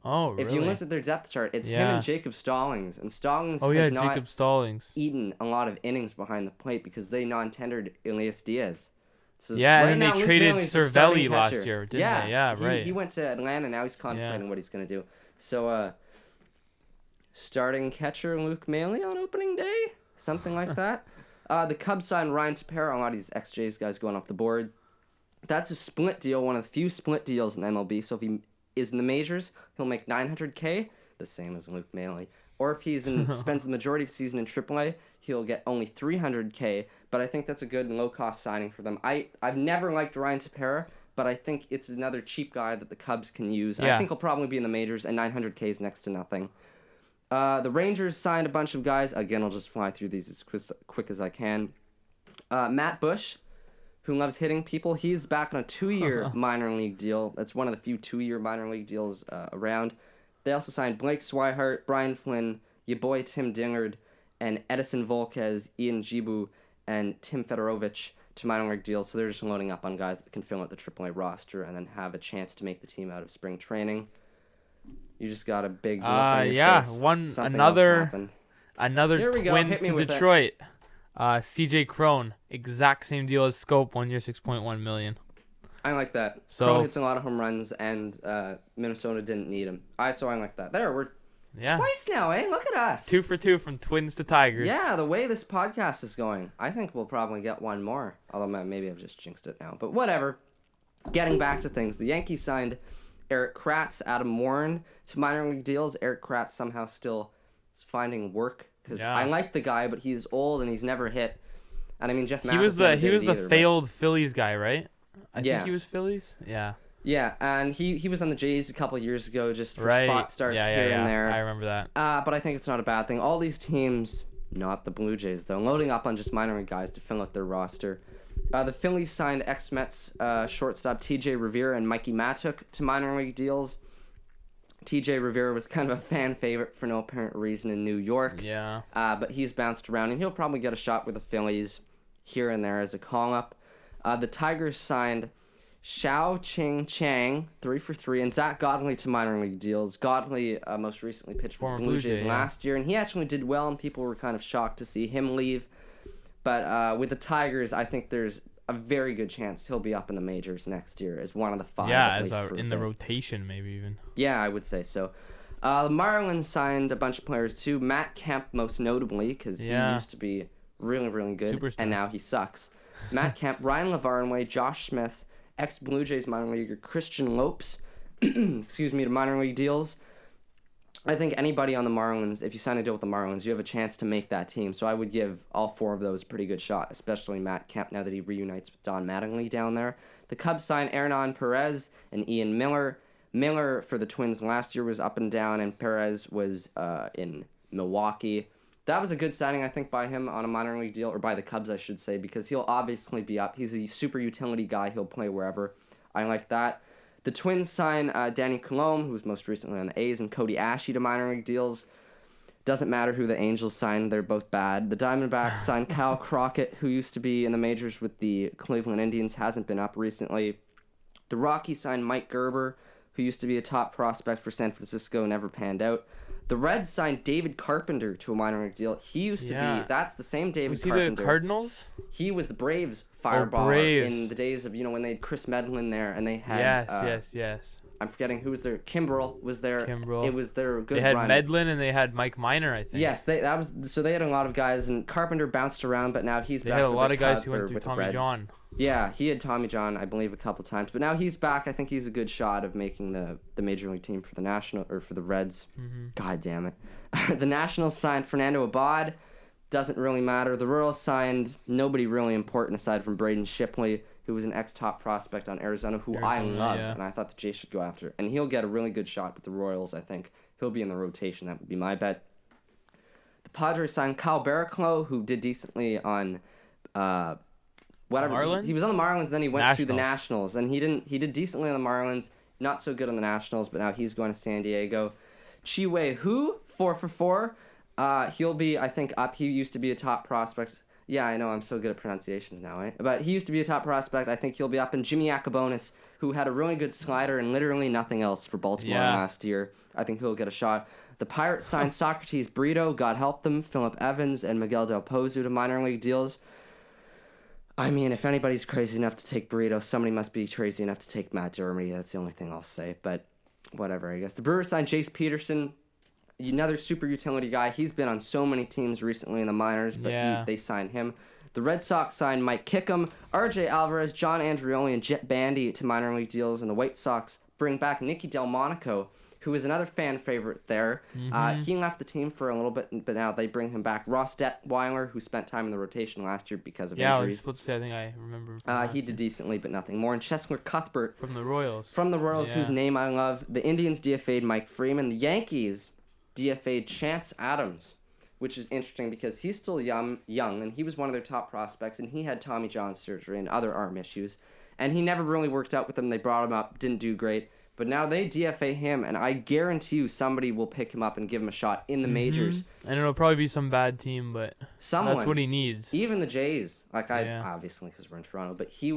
Oh, really? If you looked at their depth chart, it's him and Jacob Stallings, and Stallings has not Jacob Stallings eaten a lot of innings behind the plate because they non-tendered Elias Diaz. So and then they traded Cervelli last year, didn't they? Yeah, right. He went to Atlanta, now he's contemplating what he's going to do. So, starting catcher Luke Manley on opening day? Something like that. The Cubs signed Ryan Tepera, a lot of these ex-Jays guys going off the board. That's a split deal, one of the few split deals in MLB, so if he is in the majors, he'll make $900K, the same as Luke Manley. Or if he's spends the majority of the season in AAA, he'll get only $300K, but I think that's a good low-cost signing for them. I've never liked Ryan Tepera, but I think it's another cheap guy that the Cubs can use. Yeah. I think he'll probably be in the majors, and $900K is next to nothing. The Rangers signed a bunch of guys. Again, I'll just fly through these as quick as I can. Matt Bush, who loves hitting people, he's back on a 2-year minor league deal. That's one of the few 2-year minor league deals around. They also signed Blake Swihart, Brian Flynn, your boy Tim Dingard, and Edison Volquez, Ian Jibu, and Tim Fedorovich to minor league deals. So they're just loading up on guys that can fill out the AAA roster and then have a chance to make the team out of spring training. You just got a big look on your face. Another Twins to Detroit. CJ Crone, exact same deal as Scope, 1 year, $6.1 million. I like that. Crone hits a lot of home runs, and Minnesota didn't need him. So I like that. We're twice now, eh? Look at us. 2 for 2 from Twins to Tigers. Yeah, the way this podcast is going, I think we'll probably get one more. Although maybe I've just jinxed it now. But whatever. Getting back to things, the Yankees signed Eric Kratz, Adam Warren to minor league deals. Eric Kratz somehow still is finding work. Because I like the guy, but he's old and he's never hit. And I mean, Jeff Mathis he was the failed Phillies guy, right? I think he was Phillies. Yeah. Yeah, and he was on the Jays a couple years ago just for spot starts here and there. I remember that. But I think it's not a bad thing. All these teams, not the Blue Jays though, loading up on just minor league guys to fill out their roster. The Phillies signed ex-Mets shortstop T.J. Rivera and Mikey Matuk to minor league deals. T.J. Rivera was kind of a fan favorite for no apparent reason in New York. Yeah. But he's bounced around, and he'll probably get a shot with the Phillies here and there as a call-up. The Tigers signed Xiao Ching Chang, 3 for 3, and Zach Godley to minor league deals. Godley most recently pitched for the Blue Jays last year, and he actually did well, and people were kind of shocked to see him leave. But with the Tigers, I think there's a very good chance he'll be up in the majors next year as one of the 5. Yeah, in the rotation maybe even. Yeah, I would say so. The Marlins signed a bunch of players too. Matt Kemp most notably because he used to be really, really good, Superstar. And now he sucks. Matt Kemp, Ryan LaVarnway, Josh Smith, ex-Blue Jays minor leaguer Christian Lopes, to minor league deals. I think anybody on the Marlins, if you sign a deal with the Marlins, you have a chance to make that team. So I would give all 4 of those a pretty good shot, especially Matt Kemp now that he reunites with Don Mattingly down there. The Cubs signed Hernan Perez and Ian Miller. Miller for the Twins last year was up and down, and Perez was in Milwaukee. That was a good signing, I think, by him on a minor league deal, or by the Cubs, I should say, because he'll obviously be up. He's a super utility guy. He'll play wherever. I like that. The Twins signed Danny Colomb, who was most recently on the A's, and Cody Ashe to minor league deals. Doesn't matter who the Angels signed. They're both bad. The Diamondbacks signed Kyle Crockett, who used to be in the majors with the Cleveland Indians, hasn't been up recently. The Rockies signed Mike Gerber, who used to be a top prospect for San Francisco, never panned out. The Reds signed David Carpenter to a minor league deal. He used to be... That's the same David Carpenter. Was he the Cardinals? He was the Braves fireballer in the days of, when they had Chris Medlin there, and they had... Yes. I'm forgetting who was there. Kimbrel was there. It was their good They had run. Medlin and they had Mike Miner, I think. Yes, they had a lot of guys, and Carpenter bounced around, but now he's They back. had a with lot the of guys Cubs, who or went through with the Tommy Reds. John. Yeah, he had Tommy John, I believe, a couple times, but now he's back. I think he's a good shot of making the major league team for the National or for the Reds. Mm-hmm. God damn it. The Nationals signed Fernando Abad. Doesn't really matter. The Royals signed nobody really important aside from Braden Shipley, who was an ex-top prospect on Arizona, who I love, and I thought the Jays should go after. And he'll get a really good shot with the Royals, I think. He'll be in the rotation. That would be my bet. The Padres signed Kyle Barraclough, who did decently on whatever. Marlins? He was on the Marlins, then he went to the Nationals. Nationals, and he did decently on the Marlins, not so good on the Nationals, but now he's going to San Diego. Chi-Wei Hu, 4 for 4. He'll be, I think, up. He used to be a top prospect. Yeah, I know, I'm so good at pronunciations now, eh? But he used to be a top prospect. I think he'll be up. And Jimmy Akabonis, who had a really good slider and literally nothing else for Baltimore last year. I think he'll get a shot. The Pirates signed Socrates Brito, God help them, Philip Evans, and Miguel Del Pozo to minor league deals. I mean, if anybody's crazy enough to take Brito, somebody must be crazy enough to take Matt Dermody. That's the only thing I'll say. But whatever, I guess. The Brewers signed Jace Peterson, another super utility guy. He's been on so many teams recently in the minors, but they signed him. The Red Sox signed Mike Kickham, RJ Alvarez, John Andrioli, and Jet Bandy to minor league deals, and the White Sox bring back Nicky Delmonico, who is another fan favorite there. Mm-hmm. He left the team for a little bit, but now they bring him back. Ross Detweiler, who spent time in the rotation last year because of injuries. I was supposed to say, I think I remember. He did decently, but nothing more. And Cheslor Cuthbert from the Royals. Whose name I love. The Indians DFA'd Mike Freeman. The Yankees DFA'd Chance Adams, which is interesting because he's still young, and he was one of their top prospects, and he had Tommy John surgery and other arm issues, and he never really worked out with them. They brought him up, didn't do great, but now they DFA him, and I guarantee you somebody will pick him up and give him a shot in the majors. And it'll probably be some bad team, but that's what he needs. Even the Jays, obviously because we're in Toronto, but he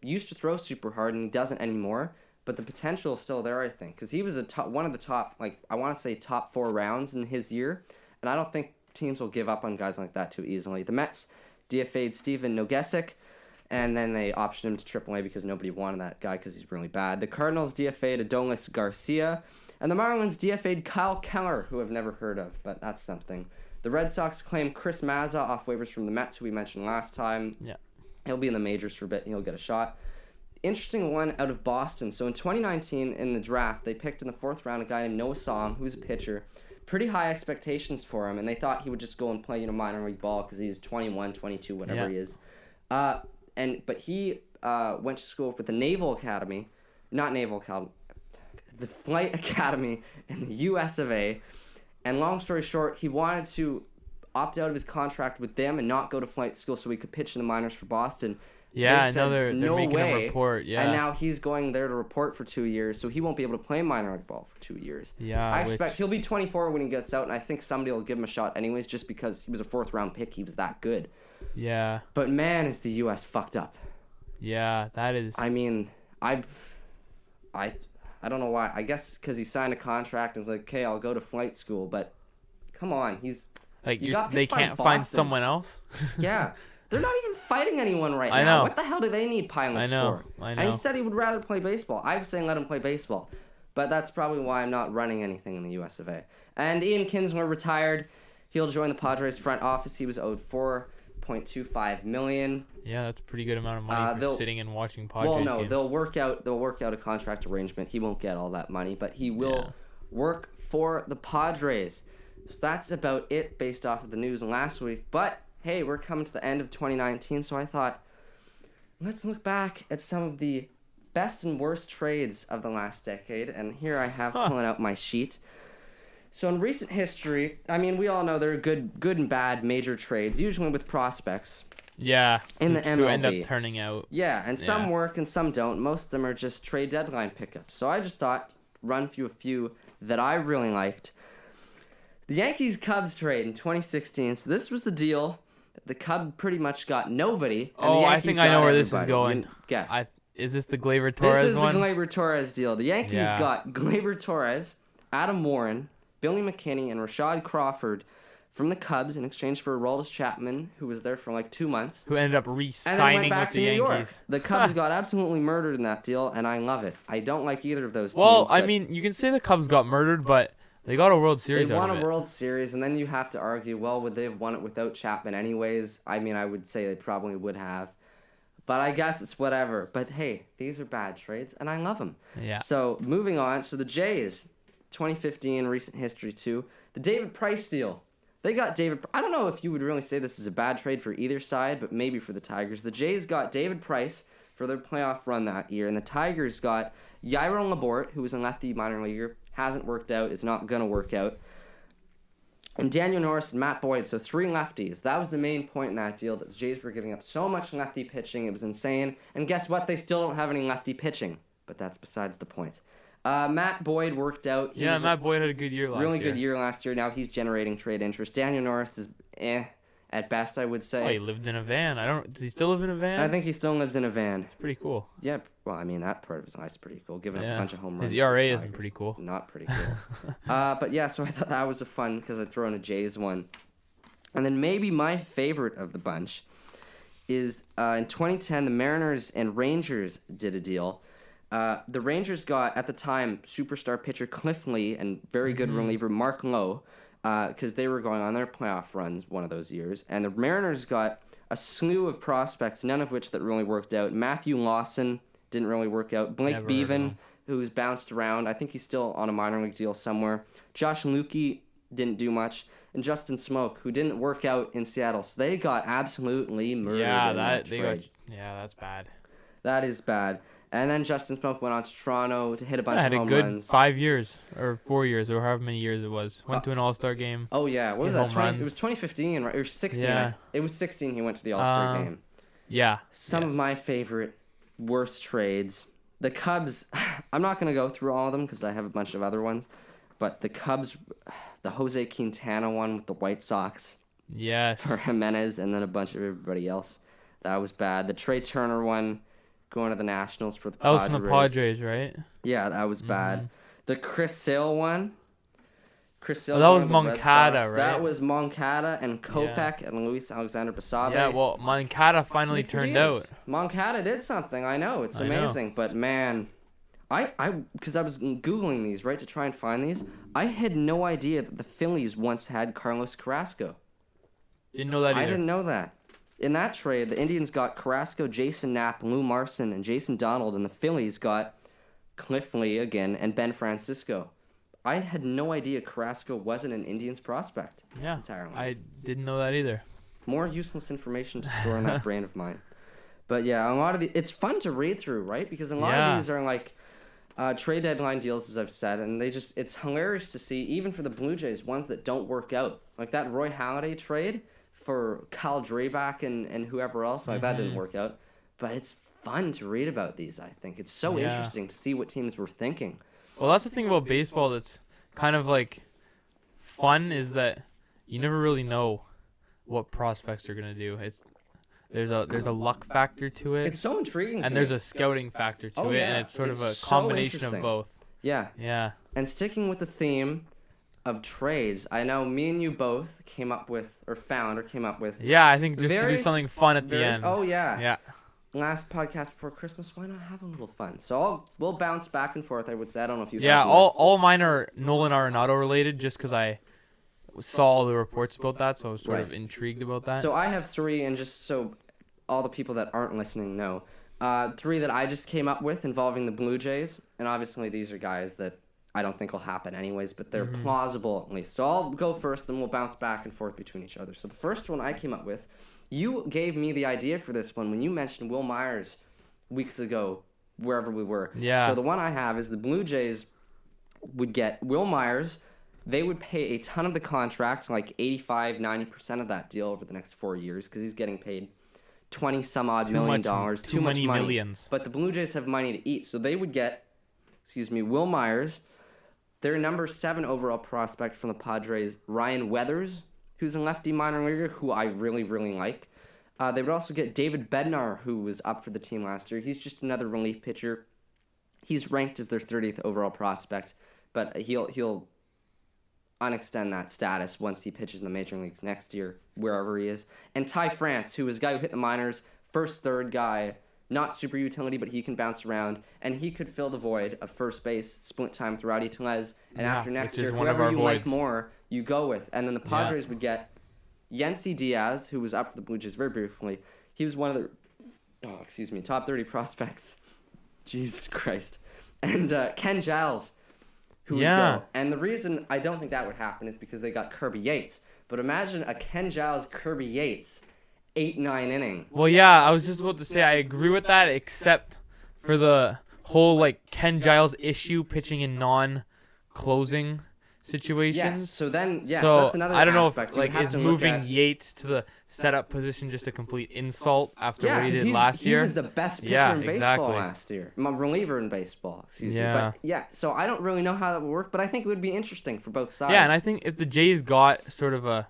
used to throw super hard, and he doesn't anymore. But the potential is still there, I think, because he was one of the top, I want to say top 4 rounds in his year, and I don't think teams will give up on guys like that too easily. The Mets DFA'd Steven Nogesic, and then they optioned him to AAA because nobody wanted that guy because he's really bad. The Cardinals DFA'd Adolis Garcia, and the Marlins DFA'd Kyle Keller, who I've never heard of, but that's something. The Red Sox claimed Chris Mazza off waivers from the Mets, who we mentioned last time. Yeah, he'll be in the majors for a bit, and he'll get a shot. Interesting one out of Boston. So in 2019, in the draft, they picked in the 4th round a guy named Noah Song, who's a pitcher. Pretty high expectations for him, and they thought he would just go and play minor league ball because he's 21, 22, whatever he is. But he went to school with the Naval Academy, the Flight Academy in the U.S. of A. And long story short, he wanted to opt out of his contract with them and not go to flight school so he could pitch in the minors for Boston. Yeah, I know they're making a report. Yeah, and now he's going there to report for 2 years, so he won't be able to play minor league ball for 2 years. Yeah, I expect he'll be 24 when he gets out, and I think somebody will give him a shot anyways, just because he was a 4th round pick. He was that good. Yeah. But man, is the U.S. fucked up. Yeah, that is. I mean, I don't know why. I guess because he signed a contract and was like, okay, I'll go to flight school. But come on, he's like they can't find someone else. Yeah. They're not even fighting anyone right now. Know. What the hell do they need pilots for? I know. And he said he would rather play baseball. I was saying let him play baseball. But that's probably why I'm not running anything in the US of A. And Ian Kinsler retired. He'll join the Padres front office. He was owed $4.25 million. Yeah, that's a pretty good amount of money for sitting and watching Padres games. They'll work out a contract arrangement. He won't get all that money, but he will work for the Padres. So that's about it based off of the news last week. But hey, we're coming to the end of 2019, so I thought, let's look back at some of the best and worst trades of the last decade. And here I have pulling out my sheet. So in recent history, I mean, we all know there are good and bad major trades, usually with prospects. Yeah. In the MLB. Who end up turning out. Yeah, and some work and some don't. Most of them are just trade deadline pickups. So I just thought, run through a few that I really liked. The Yankees-Cubs trade in 2016. So this was the deal. The Cubs pretty much got nobody. And the Yankees I think I know where this is going. You guess. Is this the Gleyber Torres one? This is the Gleyber Torres deal. The Yankees got Gleyber Torres, Adam Warren, Billy McKinney, and Rashad Crawford from the Cubs in exchange for Aroldis Chapman, who was there for like 2 months. Who ended up And then re-signing went back with to the New York. Yankees. The Cubs got absolutely murdered in that deal, and I love it. I don't like either of those teams. Well, I but mean, you can say the Cubs got murdered, but they got a World Series they out won of a it. World Series, and then you have to argue, well, would they have won it without Chapman anyways? I mean, I would say they probably would have. But I guess it's whatever. But hey, these are bad trades, and I love them. Yeah. So moving on, so the Jays, 2015 recent history too. The David Price deal. They got David. I don't know if you would really say this is a bad trade for either side, but maybe for the Tigers. The Jays got David Price for their playoff run that year, and the Tigers got Yairo Laborde, who was a lefty minor leaguer, hasn't worked out, is not gonna work out, and Daniel Norris and Matt Boyd. So 3 lefties. That was the main point in that deal, that the Jays were giving up so much lefty pitching. It was insane. And guess what? They still don't have any lefty pitching. But that's besides the point. Matt Boyd worked out. He was Matt Boyd had a good year last year. really good year last year. Now he's generating trade interest. Daniel Norris is at best, I would say. Oh, he lived in a van. Does he still live in a van? I think he still lives in a van. It's pretty cool. Yeah, well, I mean, that part of his life is pretty cool. Giving up a bunch of home runs. His ERA to the isn't Tigers. pretty cool. Not pretty cool. But yeah, so I thought that was a fun, because I'd throw in a Jays one. And then maybe my favorite of the bunch is in 2010, the Mariners and Rangers did a deal. The Rangers got, at the time, superstar pitcher Cliff Lee and very good reliever Mark Lowe, because they were going on their playoff runs one of those years. And the Mariners got a slew of prospects, none of which that really worked out. Matthew Lawson didn't really work out. Blake Never heard of Bevan, him. who's bounced around. I think he's still on a minor league deal somewhere. Josh Lukey didn't do much. And Justin Smoke, who didn't work out in Seattle. So they got absolutely murdered in that trade. That's bad. That is bad. And then Justin Smoke went on to Toronto to hit a bunch of Had a home good runs. 5 years or 4 years or however many years it was. Went to an All-Star game. Oh yeah, what was hit that? home runs. It was 2015, right? Or 16. Yeah. It was 16. He went to the All-Star game. Yeah. Some of Yes. my favorite worst trades. The Cubs. I'm not gonna go through all of them because I have a bunch of other ones. But the Cubs, the Jose Quintana one with the White Sox Yes. for Jimenez, and then a bunch of everybody else. That was bad. The Trey Turner one, going to the Nationals for the That was Padres. from the Padres, right? Yeah, that was bad. The Chris Sale one. Chris Sale. Oh, that going was to the Red Moncada, Sox. right? That was Moncada and Kopech and Luis Alexander Basabe. Yeah, well, Moncada finally turned out. Moncada did something. I know. It's I know. amazing. But man, because I was Googling these, right, to try and find these. I had no idea that the Phillies once had Carlos Carrasco. Didn't know that either. I didn't know that. In that trade, the Indians got Carrasco, Jason Knapp, Lou Marson, and Jason Donald, and the Phillies got Cliff Lee again and Ben Francisco. I had no idea Carrasco wasn't an Indians prospect. Yeah, Entirely. I didn't know that either. More useless information to store in that brain of mine. But yeah, a lot of it's fun to read through, right? Because a lot of these are like trade deadline deals, as I've said, and it's hilarious to see, even for the Blue Jays, ones that don't work out. Like that Roy Halladay trade for Kyle Drabek and whoever else, like that didn't work out. But it's fun to read about these, I think. It's so interesting to see what teams were thinking. Well, that's the thing about baseball that's kind of like fun, is that you never really know what prospects are gonna do. There's a luck factor to it. It's so intriguing. And there's a scouting factor to it, and it's sort of a so combination of interesting. both. Yeah. Yeah. And sticking with the theme of trades, I know me and you both came up with Yeah, I think just to do various- something fun at the various- end. Oh yeah. Yeah. Last podcast before Christmas, why not have a little fun? So we'll bounce back and forth. I would say, I don't know if you. Yeah, have more. all mine are Nolan Arenado related, just because I saw all the reports about that, so I was sort of intrigued about that. So I have 3, and just so all the people that aren't listening know, 3 that I just came up with involving the Blue Jays, and obviously these are guys that I don't think will happen anyways, but they're plausible at least. So I'll go first, and we'll bounce back and forth between each other. So the first one I came up with, you gave me the idea for this one when you mentioned Will Myers weeks ago, wherever we were. Yeah. So the one I have is the Blue Jays would get Will Myers. They would pay a ton of the contract, like 85, 90% of that deal over the next 4 years, because he's getting paid $20-some-odd million. Too many money. millions. But the Blue Jays have money to eat, so they would get, Will Myers, their number 7 overall prospect from the Padres, Ryan Weathers, who's a lefty minor leaguer who I really, really like. They would also get David Bednar, who was up for the team last year. He's just another relief pitcher. He's ranked as their 30th overall prospect, but he'll unextend that status once he pitches in the major leagues next year, wherever he is. And Ty France, who was a guy who hit the minors, first, third guy, not super utility, but he can bounce around, and he could fill the void of first base, split time with Rowdy Tellez, and after next year, whoever you like more, you go with. And then the Padres would get Yency Diaz, who was up for the Blue Jays very briefly. He was one of the, top 30 prospects. Jesus Christ. And Ken Giles, who would go. And the reason I don't think that would happen is because they got Kirby Yates. But imagine a Ken Giles, Kirby Yates 8-9 inning. Well, yeah, I was just about to say I agree with that, except for the whole like Ken Giles issue pitching in non-closing situations. Yes. So that's another I don't aspect. know if is moving Yates to the setup position just a complete insult after what he did last year. He was the best pitcher in baseball last year. Reliever in baseball, excuse me. But so I don't really know how that would work, but I think it would be interesting for both sides. Yeah, and I think if the Jays got sort of a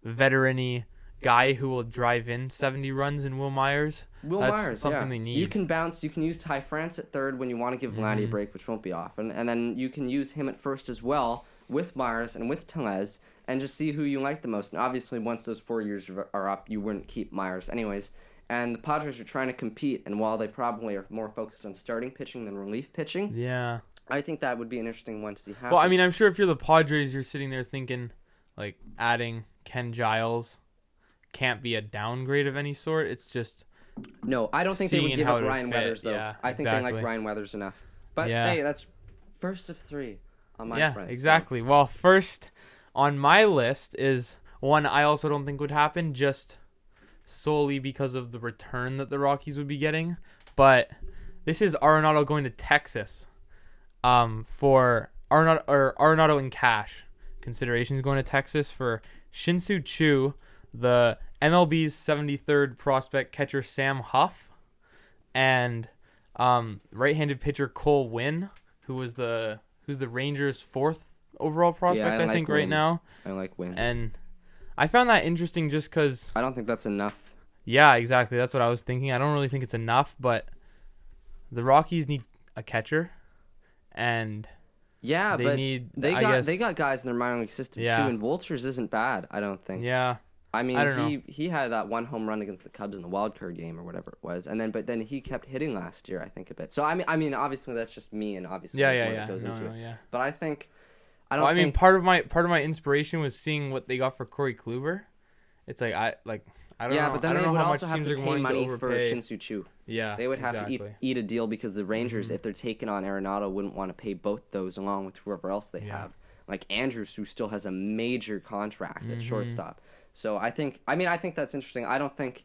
veteran-y guy who will drive in 70 runs in Will Myers, that's something they need. You can bounce. You can use Ty France at third when you want to give Vladdy a break, which won't be often, and then you can use him at first as well with Myers and with Tellez, and just see who you like the most. And obviously, once those 4 years are up, you wouldn't keep Myers anyways. And the Padres are trying to compete, and while they probably are more focused on starting pitching than relief pitching, I think that would be an interesting one to see happen. Well, I mean, I'm sure if you're the Padres, you're sitting there thinking, like, adding Ken Giles can't be a downgrade of any sort. It's just no, I don't think they would give up Ryan Weathers, though. Yeah, I think they like Ryan Weathers enough. But, hey, that's first of three on my friends. Yeah, exactly. So. Well, first on my list is one I also don't think would happen, just solely because of the return that the Rockies would be getting. But this is Arenado going to Texas for Arenado in cash. Considerations going to Texas for Shin-Soo Choo, the MLB's 73rd prospect catcher Sam Huff, and right-handed pitcher Cole Winn, who's the Rangers' 4th overall prospect, I think, right now. I like Winn. And I found that interesting just because... I don't think that's enough. Yeah, exactly. That's what I was thinking. I don't really think it's enough, but the Rockies need a catcher, and... Yeah, they got guys in their minor league system too, and Walters isn't bad, I don't think. Yeah. I mean, he had that one home run against the Cubs in the wild card game or whatever it was, but then he kept hitting last year, I think, a bit. So I mean, obviously that's just me, and obviously that goes into it. Yeah. But I think I mean, part of my inspiration was seeing what they got for Corey Kluber. It's like I don't know. Yeah, but then they would also have to pay money for Shin-Soo Choo. Yeah, they would have to eat a deal because the Rangers, if they're taking on Arenado, wouldn't want to pay both those along with whoever else they have. Like Andrews, who still has a major contract at shortstop. So I think that's interesting. I don't think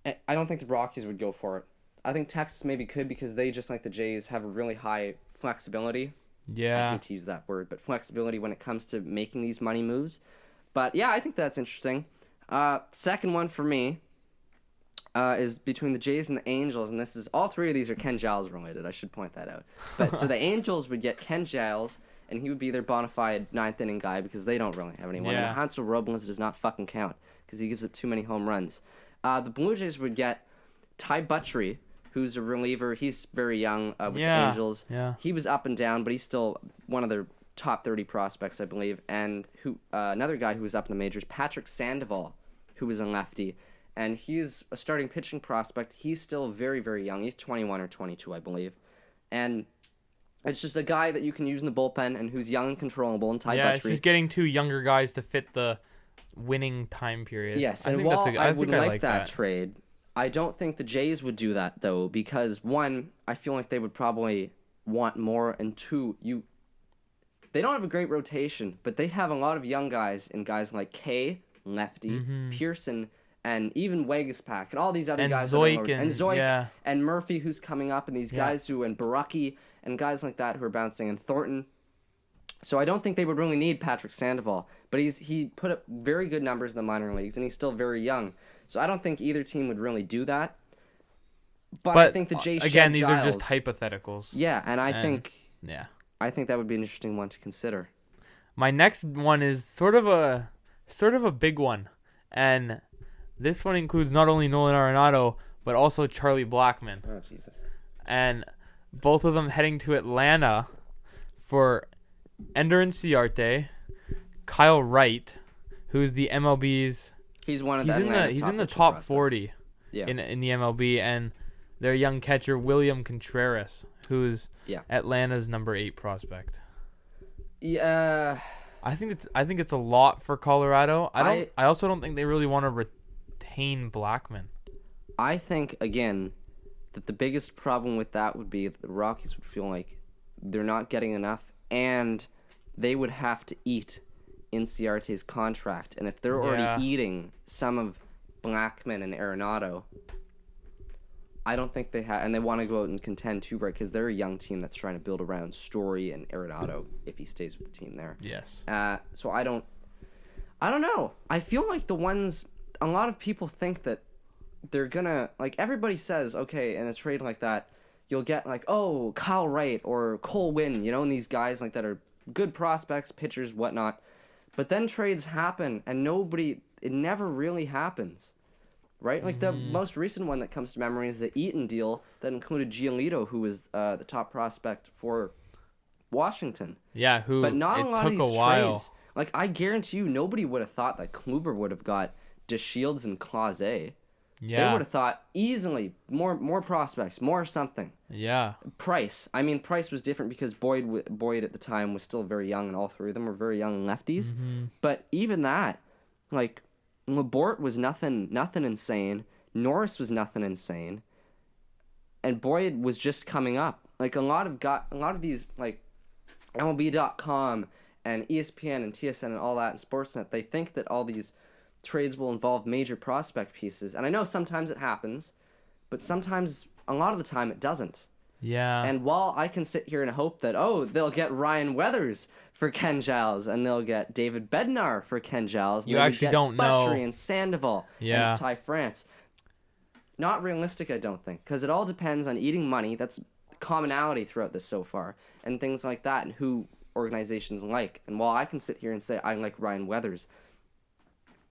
the Rockies would go for it. I think Texas maybe could because they, just like the Jays, have a really high flexibility. Yeah. I hate to use that word, but flexibility when it comes to making these money moves. But yeah, I think that's interesting. Second one for me is between the Jays and the Angels, and this is all three of these are Ken Giles related. I should point that out. But so the Angels would get Ken Giles, and he would be their bona fide ninth inning guy because they don't really have anyone. Yeah. And Hansel Robles does not fucking count because he gives up too many home runs. The Blue Jays would get Ty Buttrey, who's a reliever. He's very young with the Angels. Yeah. He was up and down, but he's still one of their top 30 prospects, I believe. And another guy who was up in the majors, Patrick Sandoval, who was a lefty. And he's a starting pitching prospect. He's still very, very young. He's 21 or 22, I believe. And it's just a guy that you can use in the bullpen and who's young and controllable. And Ty Buttrey. It's just getting two younger guys to fit the winning time period. Yes, and while I would like that trade, I don't think the Jays would do that, though, because, one, I feel like they would probably want more, and two, they don't have a great rotation, but they have a lot of young guys, and guys like Kay, lefty, Pearson, and even Wagaspack, and all these other guys. Zoik, and Murphy, who's coming up, and these guys and Baraki, and guys like that who are bouncing, and Thornton. So I don't think they would really need Patrick Sandoval, but he put up very good numbers in the minor leagues, and he's still very young. So I don't think either team would really do that. But I think the Jays again, these Giles, are just hypotheticals. Yeah, and I think that would be an interesting one to consider. My next one is sort of a big one, and this one includes not only Nolan Arenado but also Charlie Blackmon. Oh Jesus! And both of them heading to Atlanta for Ender Inciarte, Kyle Wright, who's the MLB's. He's one of He's in the top 40 in the MLB, and their young catcher William Contreras, who's Atlanta's number 8 prospect. Yeah. I think it's a lot for Colorado. I also don't think they really want to retain Blackmon. I think again that the biggest problem with that would be that the Rockies would feel like they're not getting enough, and they would have to eat Inciarte's contract. And if they're already eating some of Blackmon and Arenado, I don't think they have, and they want to go out and contend too, right? Because they're a young team that's trying to build around Story and Arenado if he stays with the team there. Yes. So I don't know. I feel like a lot of people think that they're gonna, like, everybody says, okay, in a trade like that, you'll get like, oh, Kyle Wright or Cole Winn, and these guys like that are good prospects, pitchers, whatnot. But then trades happen, and it never really happens, right? Like the most recent one that comes to memory is the Eaton deal that included Giolito, who was the top prospect for Washington. Yeah, but not a lot of took these a while. trades. Like, I guarantee you, nobody would have thought that Kluber would have got DeShields and Clase. Yeah. They would have thought easily more prospects, more something. Yeah. Price. I mean, Price was different because Boyd at the time was still very young, and all three of them were very young lefties. Mm-hmm. But even that, like, Laborde was nothing insane. Norris was nothing insane, and Boyd was just coming up. Like a lot of these, like MLB.com and ESPN and TSN and all that and Sportsnet, they think that all these trades will involve major prospect pieces, and I know sometimes it happens, but sometimes, a lot of the time, it doesn't. Yeah. And while I can sit here and hope that, they'll get Ryan Weathers for Ken Giles, and they'll get David Bednar for Ken Giles, and you actually don't know. Butchery and Sandoval and Ty France. Not realistic, I don't think, because it all depends on eating money. That's commonality throughout this so far, and things like that, and who organizations like. And while I can sit here and say I like Ryan Weathers,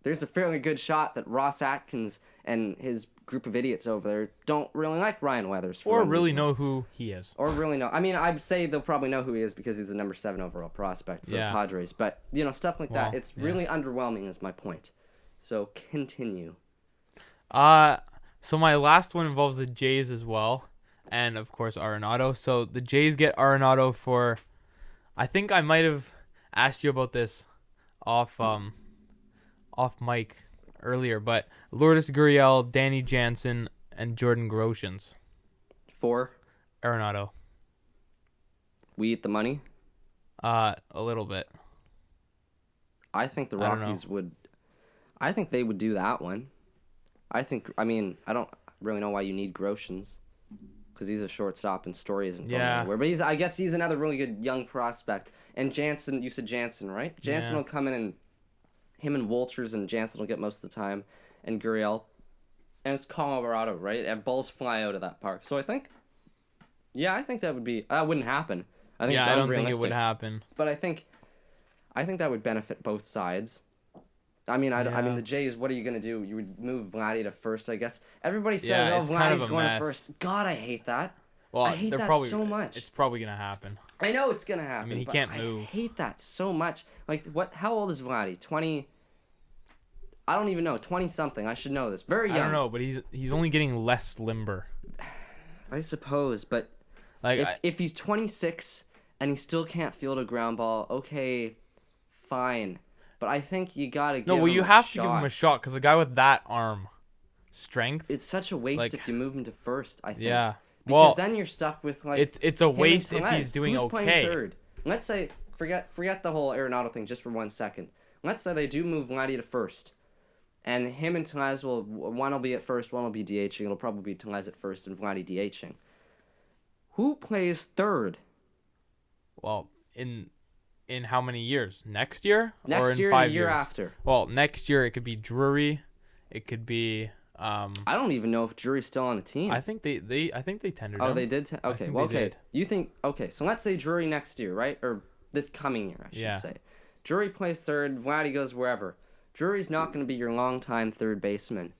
there's a fairly good shot that Ross Atkins and his group of idiots over there don't really like Ryan Weathers. Or really know who he is. Or really know. I mean, I'd say they'll probably know who he is because he's the number 7 overall prospect for the Padres. But, stuff like that. It's really underwhelming is my point. So, continue. So my last one involves the Jays as well. And, of course, Arenado. So, the Jays get Arenado for... I think I might have asked you about this off mic earlier, but Lourdes Gurriel, Danny Jansen, and Jordan Groshans. For? Arenado. We eat the money? A little bit. I think the Rockies would... I think they would do that one. I don't really know why you need Groshans, because he's a shortstop and Story isn't going anywhere. But I guess he's another really good young prospect. And Jansen, you said Jansen, right? Jansen will come in and him and Walters and Jansen will get most of the time, and Gurriel. And it's Colorado, right? And balls fly out of that park. So I think that would be... That wouldn't happen. I don't think it would happen. But I think that would benefit both sides. I mean, the Jays, what are you going to do? You would move Vladdy to first, I guess. Everybody says, Vladdy's going to first. God, I hate that. Well, I hate that so much. It's probably going to happen. I know it's going to happen. I mean, he can't move. I hate that so much. Like, how old is Vladdy? 20... I don't even know. 20-something. I should know this. Very young. I don't know, but he's only getting less limber. I suppose, but like if he's 26 and he still can't field a ground ball, okay, fine. But I think you gotta give him a shot. No, well, you have to give him a shot, because a guy with that arm strength... It's such a waste if you move him to first, I think. Yeah. Because then you're stuck with, like... It's a waste if he's doing Who's okay. Playing third? Let's say... Forget the whole Arenado thing just for 1 second. Let's say they do move Vladdy to first. And him and Telez one will be at first, one will be DHing. It'll probably be Telez at first and Vladdy DHing. Who plays third? Well, in how many years? Next year? Next or in year, 5 the year years? after. Well, next year it could be Drury. It could be. I don't even know if Drury's still on the team. I think they tendered him. Oh, they did. Okay, well, okay. Did. You think? Okay, so let's say Drury next year, right? Or this coming year, I should say. Drury plays third. Vladdy goes wherever. Drury's not going to be your longtime third baseman.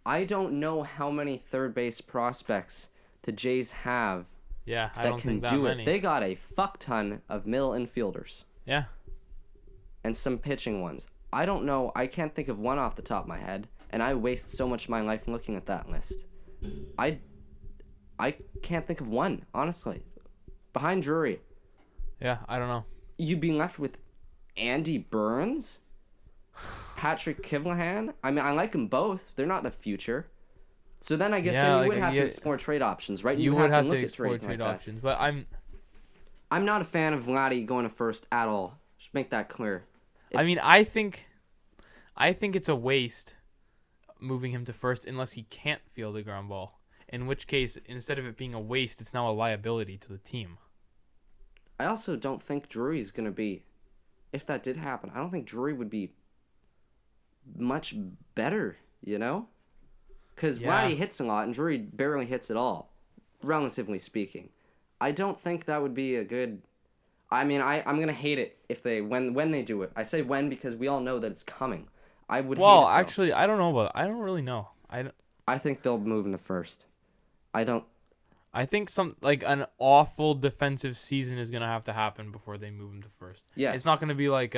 I don't know how many third base prospects the Jays have. Yeah, I that don't can think that do many. it. They got a fuck ton of middle infielders. Yeah. and some pitching ones. I don't know. I can't think of one off the top of my head, and I waste so much of my life looking at that list. I can't think of one, honestly. Behind Drury, Yeah, I don't know. you'd be left with Andy Burns, Patrick Kivlahan. I mean, I like them both. They're not the future. So then I guess then you would have to explore trade options, right? You would have to look at explore trades trade like that. options, but I'm not a fan of Vladdy going to first at all. Just make that clear. I think it's a waste moving him to first unless he can't field a ground ball. In which case, instead of it being a waste, it's now a liability to the team. I also don't think Drury's going to be, if that did happen, I don't think Drury would be much better, you know? Because Vladdy hits a lot and Drury barely hits at all, relatively speaking. I don't think that would be a good... I mean, I'm going to hate it if they when they do it. I say when because we all know that it's coming. I would hate it, though. Actually, I don't know about I don't really know. I think they'll move into first. I think an awful defensive season is going to have to happen before they move him to first. Yes. It's not going to be like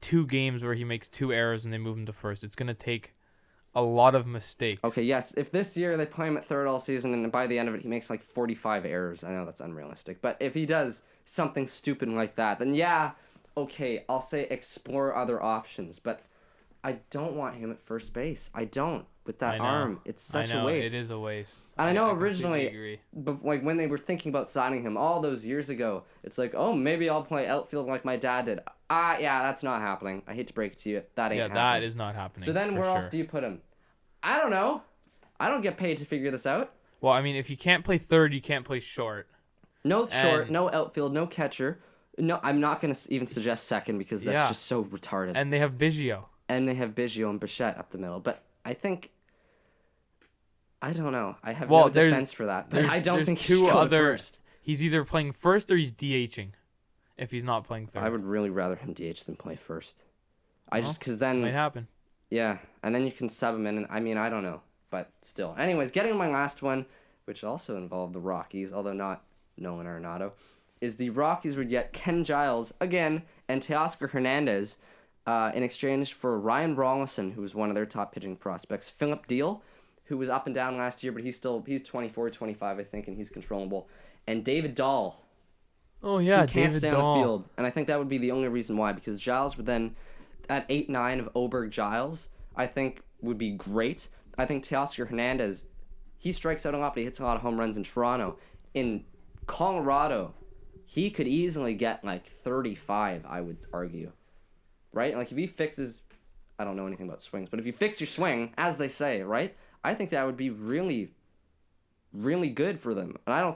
2 games where he makes 2 errors and they move him to first. It's going to take a lot of mistakes. Okay, yes. If this year they play him at third all season and by the end of it he makes like 45 errors, I know that's unrealistic. But if he does something stupid like that, then yeah, okay, I'll say explore other options. But I don't want him at first base. I don't. With that arm, it's such a waste. It is a waste. And I know completely originally, agree. like when they were thinking about signing him all those years ago, it's like, oh, maybe I'll play outfield like my dad did. Yeah, that's not happening. I hate to break it to you, that ain't happening. Yeah, that is not happening. So then where else do you put him? I don't know. I don't get paid to figure this out. Well, I mean, if you can't play third, you can't play short. No short, no outfield, no catcher. No, I'm not going to even suggest second because that's just so retarded. And they have Biggio. And they have Biggio and Bichette up the middle. But I think... I don't know. I have no defense for that. But I don't think he's going first. He's either playing first or he's DHing if he's not playing third. I would really rather him DH than play first. Because then... Might happen. Yeah, and then you can sub him in. And, I mean, I don't know. But still. Anyways, getting my last one, which also involved the Rockies, although not Nolan Arenado, is the Rockies would get Ken Giles, again, and Teoscar Hernandez in exchange for Ryan Rollison, who was one of their top pitching prospects, Philip Deal, who was up and down last year, but he's 24, 25, I think, and he's controllable, and David Dahl. Oh, yeah, who can't stay on the field. And I think that would be the only reason why, because Giles would then, at 8-9 of Oberg Giles, I think would be great. I think Teoscar Hernandez, he strikes out a lot, but he hits a lot of home runs in Toronto. In Colorado, he could easily get like 35, I would argue. Right? Like if he fixes, I don't know anything about swings, but if you fix your swing, as they say, right? I think that would be really, really good for them. And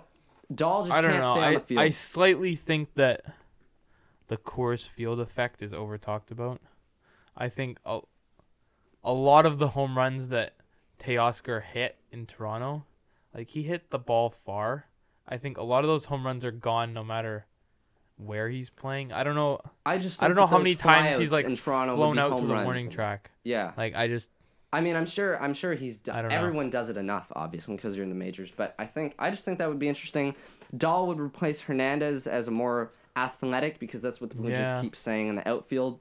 Dahl just can't stay on the field. I slightly think that the Coors Field effect is over talked about. I think a lot of the home runs that Teoscar hit in Toronto, like he hit the ball far. I think a lot of those home runs are gone no matter where he's playing. I don't know. I don't know how many times he's like flown out to the warning track. Yeah. Like I mean, I'm sure he's done. Everyone does it enough, obviously, because you're in the majors. But I just think that would be interesting. Dahl would replace Hernandez as a more athletic, because that's what the Blue Jays keep saying in the outfield.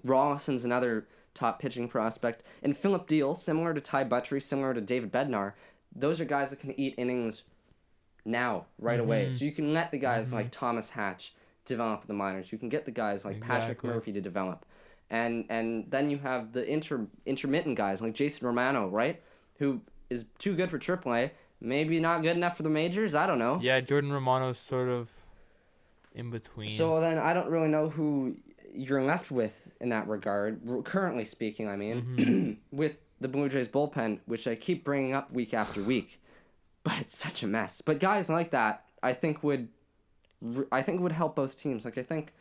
Rollison's another top pitching prospect, and Philip Deal, similar to Ty Buttrey, similar to David Bednar. Those are guys that can eat innings now, right away. So you can let the guys like Thomas Hatch develop in the minors. You can get the guys like Patrick Murphy to develop. And then you have the intermittent guys like Jason Romano, right? Who is too good for AAA, maybe not good enough for the majors, I don't know. Yeah, Jordan Romano's sort of in between. So then I don't really know who you're left with in that regard, currently speaking, I mean, with the Blue Jays bullpen, which I keep bringing up week after week. But it's such a mess. But guys like that, I think would help both teams. Like, I think,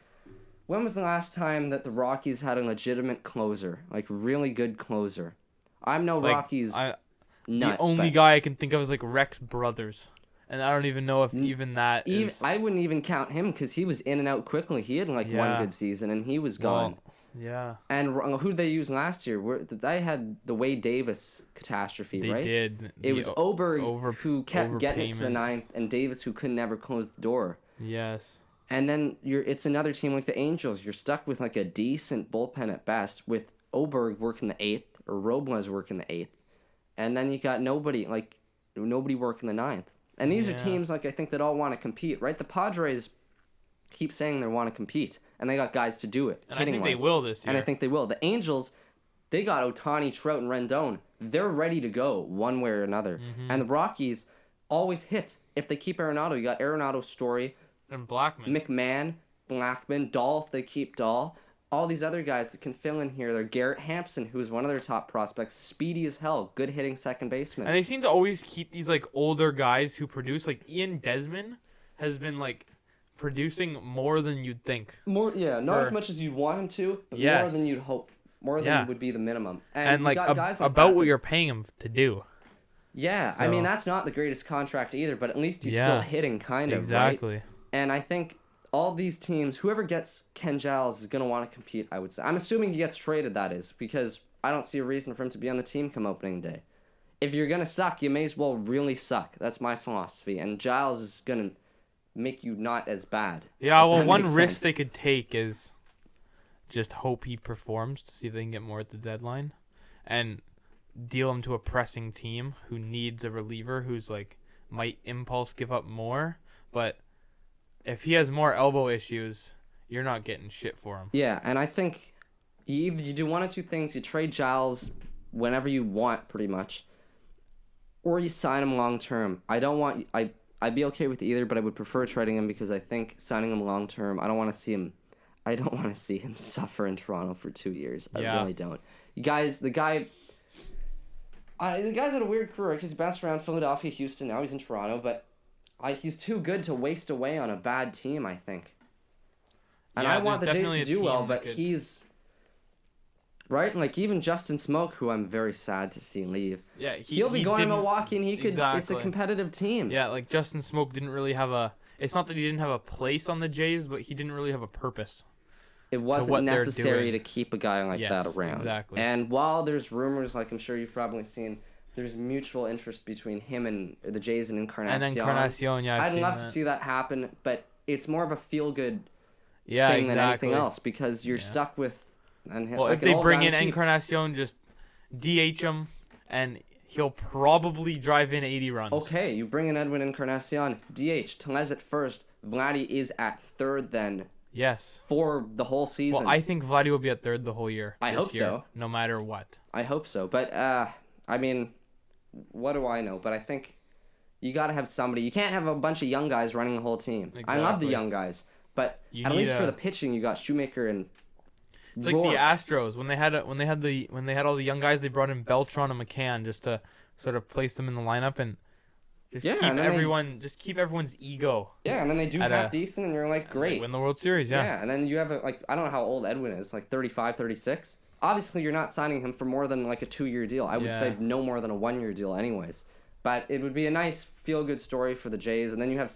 when was the last time that the Rockies had a legitimate closer? Like, really good closer? I'm no Rockies nut. The only guy I can think of is, like, Rex Brothers. And I don't even know if even that is... I wouldn't even count him, because he was in and out quickly. He had, like, one good season, and he was gone. Yeah. And who did they use last year? They had the Wade Davis catastrophe, right? They did. It was Oberg who kept getting it to the ninth, and Davis who could never close the door. Yes. And then it's another team like the Angels. You're stuck with like a decent bullpen at best, with Oberg working the 8th or Robles working the 8th, and then you got nobody working the 9th. And these are teams like I think that all want to compete, right? The Padres keep saying they want to compete, and they got guys to do it. And I think they will this year. And I think they will. The Angels, they got Ohtani, Trout, and Rendon. They're ready to go one way or another. Mm-hmm. And the Rockies always hit if they keep Arenado. You got Arenado, Story, and Blackman, McMahon, Blackman, Dahl if they keep Dahl. All these other guys that can fill in here. They're Garrett Hampson, who is one of their top prospects, speedy as hell, good hitting second baseman. And they seem to always keep these like older guys who produce. Like Ian Desmond has been like producing more than you'd think. Not as much as you'd want him to, but more than you'd hope. More than would be the minimum. And like, about what you're paying him to do. Yeah, so. I mean, that's not the greatest contract either, but at least he's still hitting kind of, exactly. Right? And I think all these teams, whoever gets Ken Giles is going to want to compete, I would say. I'm assuming he gets traded, that is, because I don't see a reason for him to be on the team come opening day. If you're going to suck, you may as well really suck. That's my philosophy. And Giles is going to make you not as bad. Yeah, well, one risk they could take is just hope he performs to see if they can get more at the deadline and deal him to a pressing team who needs a reliever who's like might impulse give up more, but if he has more elbow issues, you're not getting shit for him. Yeah, and I think you do one of two things. You trade Giles whenever you want, pretty much, or you sign him long term. I'd be okay with either, but I would prefer trading him because I think signing him long term, I don't want to see him suffer in Toronto for 2 years. I really don't. The guy's had a weird career. He's bounced around Philadelphia, Houston. Now he's in Toronto, but he's too good to waste away on a bad team, I think. And I want the Jays to do well, but he's right. Like even Justin Smoke, who I'm very sad to see leave. Yeah, he'll be going to Milwaukee, and he could. Exactly. It's a competitive team. Yeah, like Justin Smoke didn't really have a. It's not that he didn't have a place on the Jays, but he didn't really have a purpose. It wasn't necessary to keep a guy like that around. Exactly. And while there's rumors, like I'm sure you've probably seen, there's mutual interest between him and the Jays and Encarnacion. And Encarnacion, yeah. I'd love to see that happen, but it's more of a feel-good thing than anything else because you're stuck with. Well, if they bring in Encarnacion, just DH him, and he'll probably drive in 80 runs. Okay, you bring in Edwin Encarnacion, DH, Telez at first, Vladdy is at third then. Yes. For the whole season. Well, I think Vladdy will be at third the whole year. I hope so. No matter what. I hope so. But, I mean, what do I know? But I think you got to have somebody. You can't have a bunch of young guys running the whole team. Exactly. I love the young guys. But at least for the pitching, you got Shoemaker and It's like the Astros. When they had all the young guys, they brought in Beltran and McCann just to sort of place them in the lineup and just keep everyone's ego. Yeah, and then they do half decent, and you're like, great. They win the World Series, yeah. Yeah, and then you have I don't know how old Edwin is, like 35, 36. Obviously, you're not signing him for more than like a 2-year deal. I would say no more than a 1-year deal anyways. But it would be a nice feel-good story for the Jays, and then you have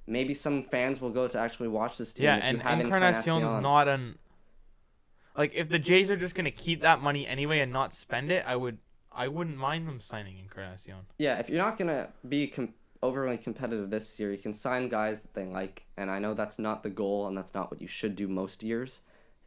maybe some fans will go to actually watch this team. Yeah, and Encarnacion's not an... Like, if the Jays are just going to keep that money anyway and not spend it, I wouldn't mind them signing Encarnacion. Yeah, if you're not going to be overly competitive this year, you can sign guys that they like, and I know that's not the goal, and that's not what you should do most years,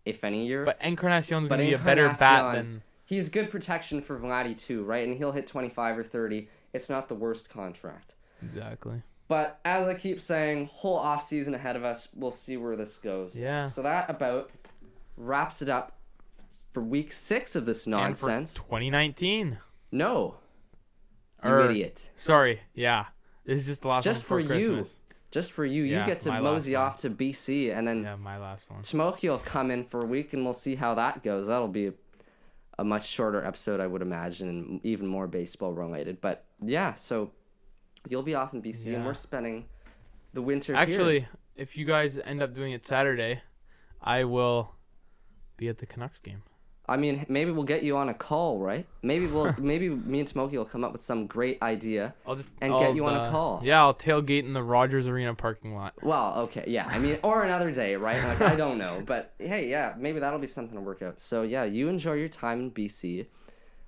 if any year. But Encarnacion's going to be a better bat than... He's good protection for Vladdy, too, right? And he'll hit 25 or 30. It's not the worst contract. Exactly. But as I keep saying, whole offseason ahead of us, we'll see where this goes. Yeah. So that about wraps it up for week 6 of this nonsense. And for 2019. No. You idiot. Sorry. Yeah. This is just the last one before Christmas. Just for you. You get to mosey off to BC, and then my last one. Smokey will come in for a week, and we'll see how that goes. That'll be a much shorter episode, I would imagine, and even more baseball related. But yeah, so you'll be off in BC, and we're spending the winter here. If you guys end up doing it Saturday, I will be at the Canucks game. I mean, maybe we'll get you on a call, right? Maybe me and Smokey will come up with some great idea get you on a call. Yeah, I'll tailgate in the Rogers Arena parking lot. Well, okay, yeah. I mean, or another day, right? Like, I don't know. But, hey, yeah, maybe that'll be something to work out. So, yeah, you enjoy your time in BC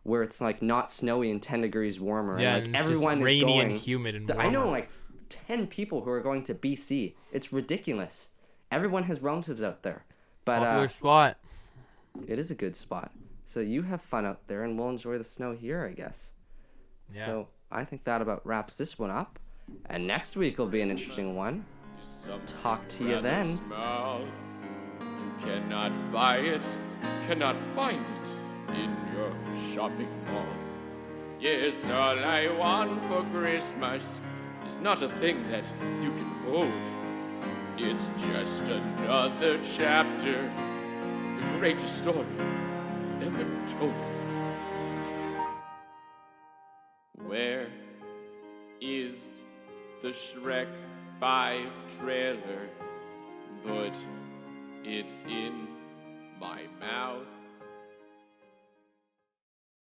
where it's, like, not snowy and 10 degrees warmer. Yeah, and, like, everyone rainy is going... and humid and warmer. I know, like, 10 people who are going to BC. It's ridiculous. everyone has relatives out there. But Popular spot. it is a good spot. So you have fun out there, and we'll enjoy the snow here, I guess. Yeah. So I think that about wraps this one up. And next week will be an interesting one. Talk to you then. Smell. You cannot buy it, cannot find it in your shopping mall. Yes, all I want for Christmas is not a thing that you can hold. It's just another chapter of the greatest story ever told. Where is the Shrek 5 trailer? Put it in my mouth.